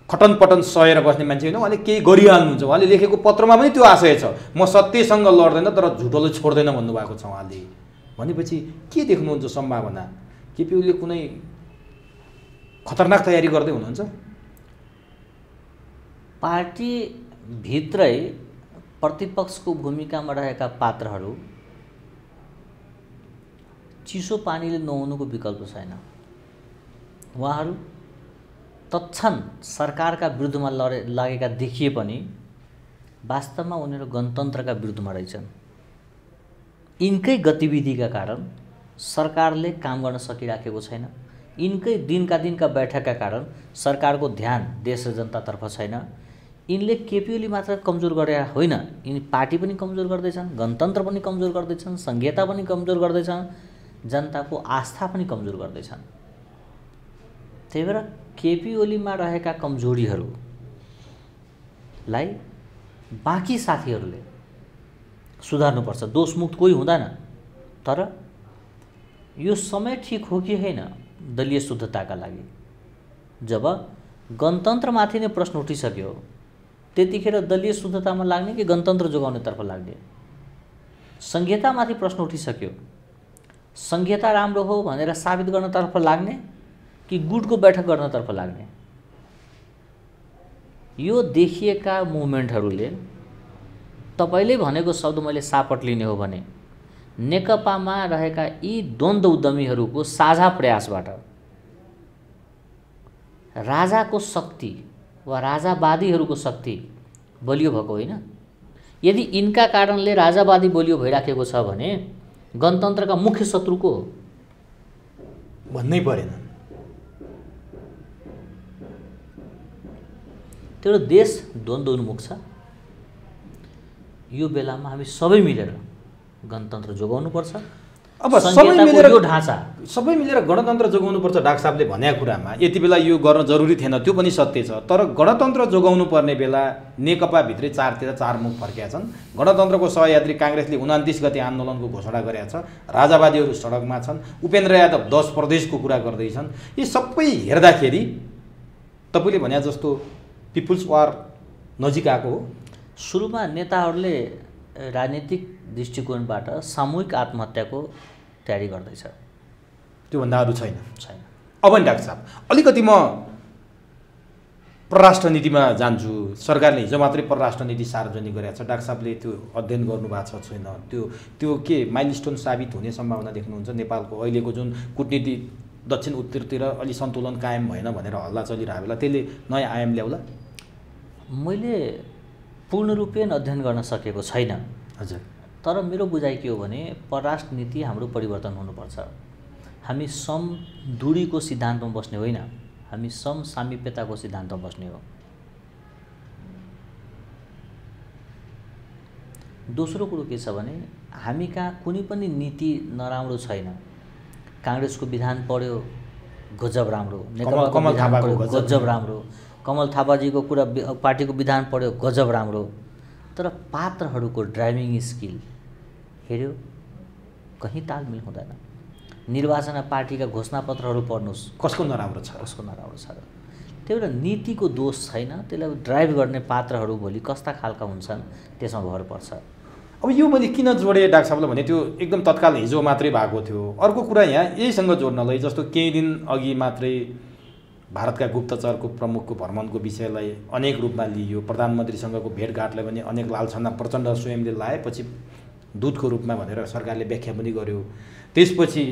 खटनपटन सहेर बस्ने मान्छे होइन, उहाँले केही गरिहाल्नुहुन्छ। उहाँले लेखेको पत्रमा पनि त्यो आशय छ, म सत्यसँग लड्दैन तर झुटोले छोड्दैन भन्नुभएको छ उहाँले। भनेपछि के देख्नुहुन्छ सम्भावना? केपी ओलीले कुनै खतरनाक तयारी गर्दै हुनुहुन्छ? पार्टीभित्रै प्रतिपक्षको भूमिकामा रहेका पात्रहरू चिसो पानीले नुहाउनुको विकल्प छैन। उहाँहरू तत्क्षण सरकारका विरुद्धमा लागेका देखिए पनि वास्तवमा उनीहरू गणतन्त्रका विरुद्धमा रहेछन्। यिनकै गतिविधिका कारण सरकारले काम गर्न सकिराखेको छैन। यिनकै दिनका बैठकका कारण सरकारको ध्यान देश र जनतातर्फ छैन। यिनले केपी ओली मात्र कमजोर गरे होइन, यिनी पार्टी पनि कमजोर गर्दैछन्, गणतन्त्र पनि कमजोर गर्दैछन्, संघीयता पनि कमजोर गर्दैछन्, जनताको आस्था पनि कमजोर गर्दैछन्। त्यही भएर केपी ओलीमा रहेका कमजोरीहरूलाई बाँकी साथीहरूले सुधार्नुपर्छ। दोषमुक्त कोही हुँदैन, तर यो समय ठिक हो कि होइन दलीय शुद्धताका लागि? जब गणतन्त्रमाथि नै प्रश्न उठिसक्यो त्यतिखेर दलीय शुद्धतामा लाग्ने कि गणतन्त्र जोगाउनेतर्फ लाग्ने? संघीयतामाथि प्रश्न उठिसक्यो, संघीयता राम्रो हो भनेर साबित गर्नतर्फ लाग्ने कि गुटको बैठक गर्नतर्फ लाग्ने? यो देखिएका मुभमेन्टहरूले तपाईले भनेको शब्द मैले सापट लिने हो भने नेकपामा रहेका यी द्वन्द्व उद्यमीहरूको साझा प्रयासबाट राजाको शक्ति वा राजावादीहरूको शक्ति बलियो भएको होइन। यदि यिनका कारणले राजावादी बलियो भइराखेको छ भने गणतन्त्रका मुख्य शत्रु को हो? भन्नै परेन। त्यो देश द्वन्द्व उन्मुख छ। यो बेलामा हामी सबै मिलेर गणतन्त्र जोगाउनुपर्छ। अब सबै मिलेर यो ढाँचा सबै मिलेर गणतन्त्र जोगाउनुपर्छ डाक्टर साहबले भनेको कुरामा यति बेला यो गर्न जरुरी थिएन, त्यो पनि सत्य छ। तर गणतन्त्र जोगाउनु पर्ने बेला नेकपा भित्रै चार मुख फर्केका छन्। गणतन्त्रको सहयात्री काङ्ग्रेसले 29 गते आन्दोलनको घोषणा गरेका छ, राजावादीहरू सडकमा छन्, उपेन्द्र यादव 10 प्रदेशको कुरा गर्दैछन्। यी सबै हेर्दाखेरि तपाईँले भने जस्तो पिपुल्स वार नजिक आएको हो। सुरुमा नेताहरूले राजनीतिक दृष्टिकोणबाट सामूहिक आत्महत्याको तयारी गर्दैछ, त्योभन्दा अरू छैन। अब नि डाक्टर साहब अलिकति म परराष्ट्र नीतिमा जान्छु। सरकारले हिजो मात्रै परराष्ट्र नीति सार्वजनिक गरेको छ। डाक्टर साहबले त्यो अध्ययन गर्नुभएको छ छैन? त्यो के माइलस्टोन साबित हुने सम्भावना देख्नुहुन्छ? नेपालको अहिलेको जुन कूटनीति दक्षिण उत्तरतिर अलि सन्तुलन कायम भएन भनेर हल्ला चलिरहेको बेला त्यसले नयाँ आयाम ल्याउला? मैले पूर्ण रूपले अध्ययन गर्न सकेको छैन। हजुर। तर मेरो बुझाइ के हो भने परराष्ट्र नीति हाम्रो परिवर्तन हुनुपर्छ। हामी समदूरीको सिद्धान्तमा बस्ने होइन, हामी समसामिप्यताको सिद्धान्तमा बस्ने हो। दोस्रो कुरो के छ भने हामी कहाँ कुनै पनि नीति नराम्रो छैन। काङ्ग्रेसको विधान पढ्यो गजब राम्रो, नेकपाको विधान पढ्यो गजब राम्रो, कमल थापाजीको कुरा पार्टीको विधान पढ्यो गजब राम्रो। तर पात्रहरूको ड्राइभिङ स्किल हेऱ्यो कहीँ तालमेल हुँदैन। निर्वाचन पार्टीका घोषणापत्रहरू पढ्नुहोस् कसको नराम्रो छ, कसको नराम्रो छ। त्यही भएर नीतिको दोष छैन, त्यसलाई ड्राइभ गर्ने पात्रहरू भोलि कस्ता खालका हुन्छन् त्यसमा भर पर्छ। अब यो मैले किन जोडेँ डाक्टर साहबले भने त्यो एकदम तत्काल हिजो मात्रै भएको थियो। अर्को कुरा यहाँ यहीसँग जोड्नलाई जस्तो केही दिन अघि मात्रै भारतका गुप्तचरको प्रमुखको भ्रमणको विषयलाई अनेक रूपमा लिइयो। प्रधानमन्त्रीसँगको भेटघाटलाई पनि अनेक लालछन्दा प्रचण्ड स्वयंले लाएपछि दूतको रूपमा भनेर सरकारले व्याख्या पनि गर्यो। त्यसपछि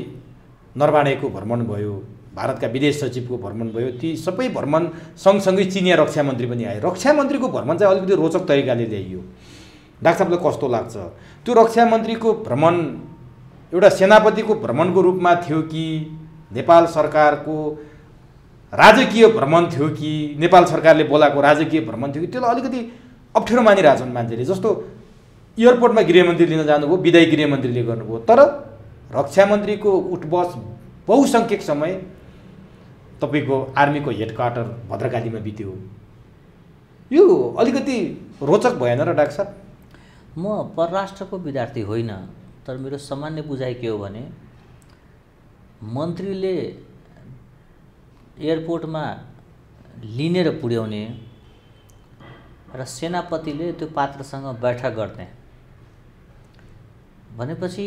नरवाणेको भ्रमण भयो, भारतका विदेश सचिवको भ्रमण भयो। ती सबै भ्रमण सँगसँगै चिनिया रक्षा मन्त्री पनि आए। रक्षा मन्त्रीको भ्रमण चाहिँ अलिकति रोचक तरिकाले ल्याइयो। डाक्टर साहबलाई कस्तो लाग्छ त्यो रक्षा मन्त्रीको भ्रमण एउटा सेनापतिको भ्रमणको रूपमा थियो कि नेपाल सरकारको राजकीय भ्रमण थियो कि नेपाल सरकारले बोलाएको राजकीय भ्रमण थियो कि त्यसलाई अलिकति अप्ठ्यारो मानिरहेछन् मान्छेले। जस्तो एयरपोर्टमा गृहमन्त्री लिन जानुभयो, विदायी गृहमन्त्रीले गर्नुभयो, तर रक्षा मन्त्रीको उठबस बहुसङ्ख्यक समय तपाईँको आर्मीको हेडक्वार्टर भद्रकालीमा बित्यो। यो अलिकति रोचक भएन र डाक्टर साहब? म परराष्ट्रको विद्यार्थी होइन, तर मेरो सामान्य बुझाइ के हो भने मन्त्रीले एयरपोर्टमा लिने र पुर्याउने र सेनापतिले त्यो पात्रसँग बैठक गर्ने भनेपछि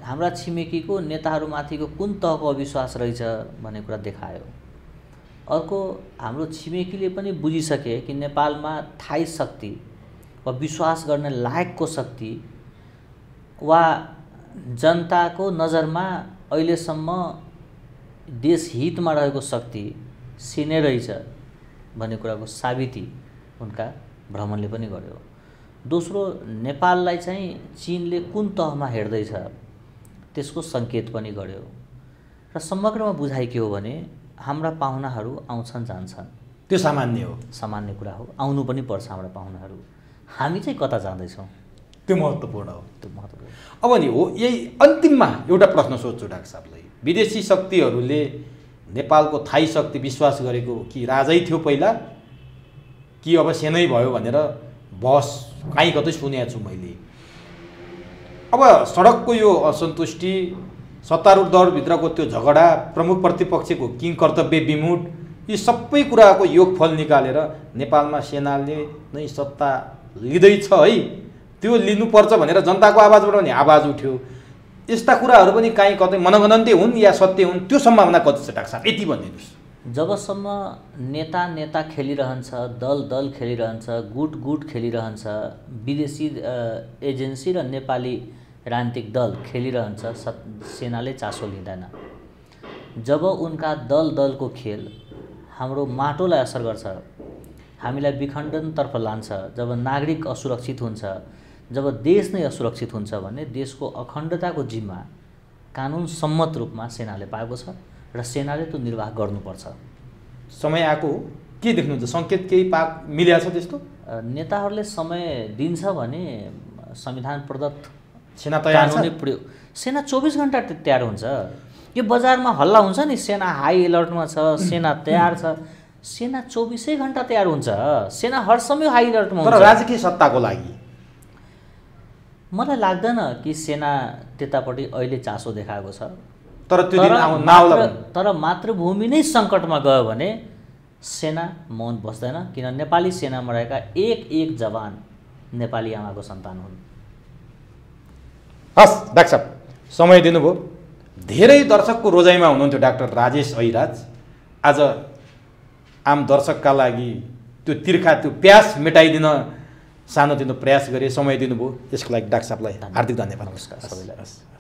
हाम्रा छिमेकीको नेताहरूमाथिको कुन तहको अविश्वास रहेछ भन्ने कुरा देखायो। अर्को हाम्रो छिमेकीले पनि बुझिसके कि नेपालमा थाई शक्ति वा विश्वास गर्ने लायकको शक्ति वा जनताको नजरमा अहिलेसम्म देश हितमा रहेको शक्ति सिने रहेछ भन्ने कुराको साबिती उनका भ्रमणले पनि गर्यो। दोस्रो नेपाललाई चाहिँ चीनले कुन तहमा हेर्दैछ त्यसको सङ्केत पनि गर्यो र समग्रमा बुझाइ के हो भने हाम्रा पाहुनाहरू आउँछन् जान्छन्, त्यो सामान्य हो, सामान्य कुरा हो, आउनु पनि पर्छ हाम्रा पाहुनाहरू। हामी चाहिँ कता जाँदैछौँ त्यो महत्त्वपूर्ण हो। त्यो महत्त्वपूर्ण। अब नि हो यही अन्तिममा एउटा प्रश्न सोध्छु डाक्टर साहबलाई, विदेशी शक्तिहरूले नेपालको थाई शक्ति विश्वास गरेको कि राजै थियो पहिला कि अब सेनै भयो भनेर बहस कहीँ कतै सुनेको छु मैले। अब सडकको यो असन्तुष्टि, सत्तारूढ दलभित्रको त्यो झगडा, प्रमुख प्रतिपक्षको किङ कर्तव्य विमुड, यी सबै कुराको योगफल निकालेर नेपालमा सेनाले नै सत्ता लिँदैछ है, त्यो लिनुपर्छ भनेर जनताको आवाजबाट पनि आवाज उठ्यो। यस्ता कुराहरू पनि काहीँ कतै मनगणन्ते हुन् या सत्य हुन्, त्यो सम्भावना कति छ डाक्टर साहब, यति भनिदिनुहोस्। जबसम्म नेता खेलिरहन्छ, दल खेलिरहन्छ, गुट खेलिरहन्छ, विदेशी एजेन्सी र नेपाली राजनीतिक दल खेलिरहन्छ, सेनाले चासो लिँदैन। जब उनका दलको खेल हाम्रो माटोलाई असर गर्छ, हामीलाई विखण्डनतर्फ लान्छ, जब नागरिक असुरक्षित हुन्छ, जब देश नै असुरक्षित हुन्छ भने देशको अखण्डताको जिम्मा कानुन सम्मत रूपमा सेनाले पाएको छ र सेनाले त्यो निर्वाह गर्नुपर्छ। समय आएको हो के देख्नुहुन्छ, सङ्केत केही मिलेको छ त्यस्तो? नेताहरूले समय दिन्छ भने संविधान प्रदत्त सेना तयार छ? सेना 24 घण्टा तयार हुन्छ। यो बजारमा हल्ला हुन्छ नि, सेना हाई एलर्टमा छ, सेना तयार छ, सेना 24 घण्टा तयार हुन्छ। सेना हर समय हाई एलर्टमा हुन्छ। तर राजकीय सत्ताको लागि मलाई लाग्दैन कि सेना त्यतापट्टि अहिले चासो देखाएको छ। तर त्यो दिन नआउला। तर मातृभूमि नै सङ्कटमा गयो भने सेना मौन बस्दैन, किन नेपाली सेनामा रहेका एक जवान नेपाली आमाको सन्तान हुन्। हस् डाक्टर साहब, समय दिनुभयो। धेरै दर्शकको रोजाइमा हुनुहुन्थ्यो डाक्टर राजेश ऐराज। आज आम दर्शकका लागि त्यो तिर्खा, त्यो प्यास मेटाइदिन सानोतिनो प्रयास गरे, समय दिनुभयो, यसको लागि डाक्टर साहबलाई हार्दिक धन्यवाद। नमस्कार सबैलाई।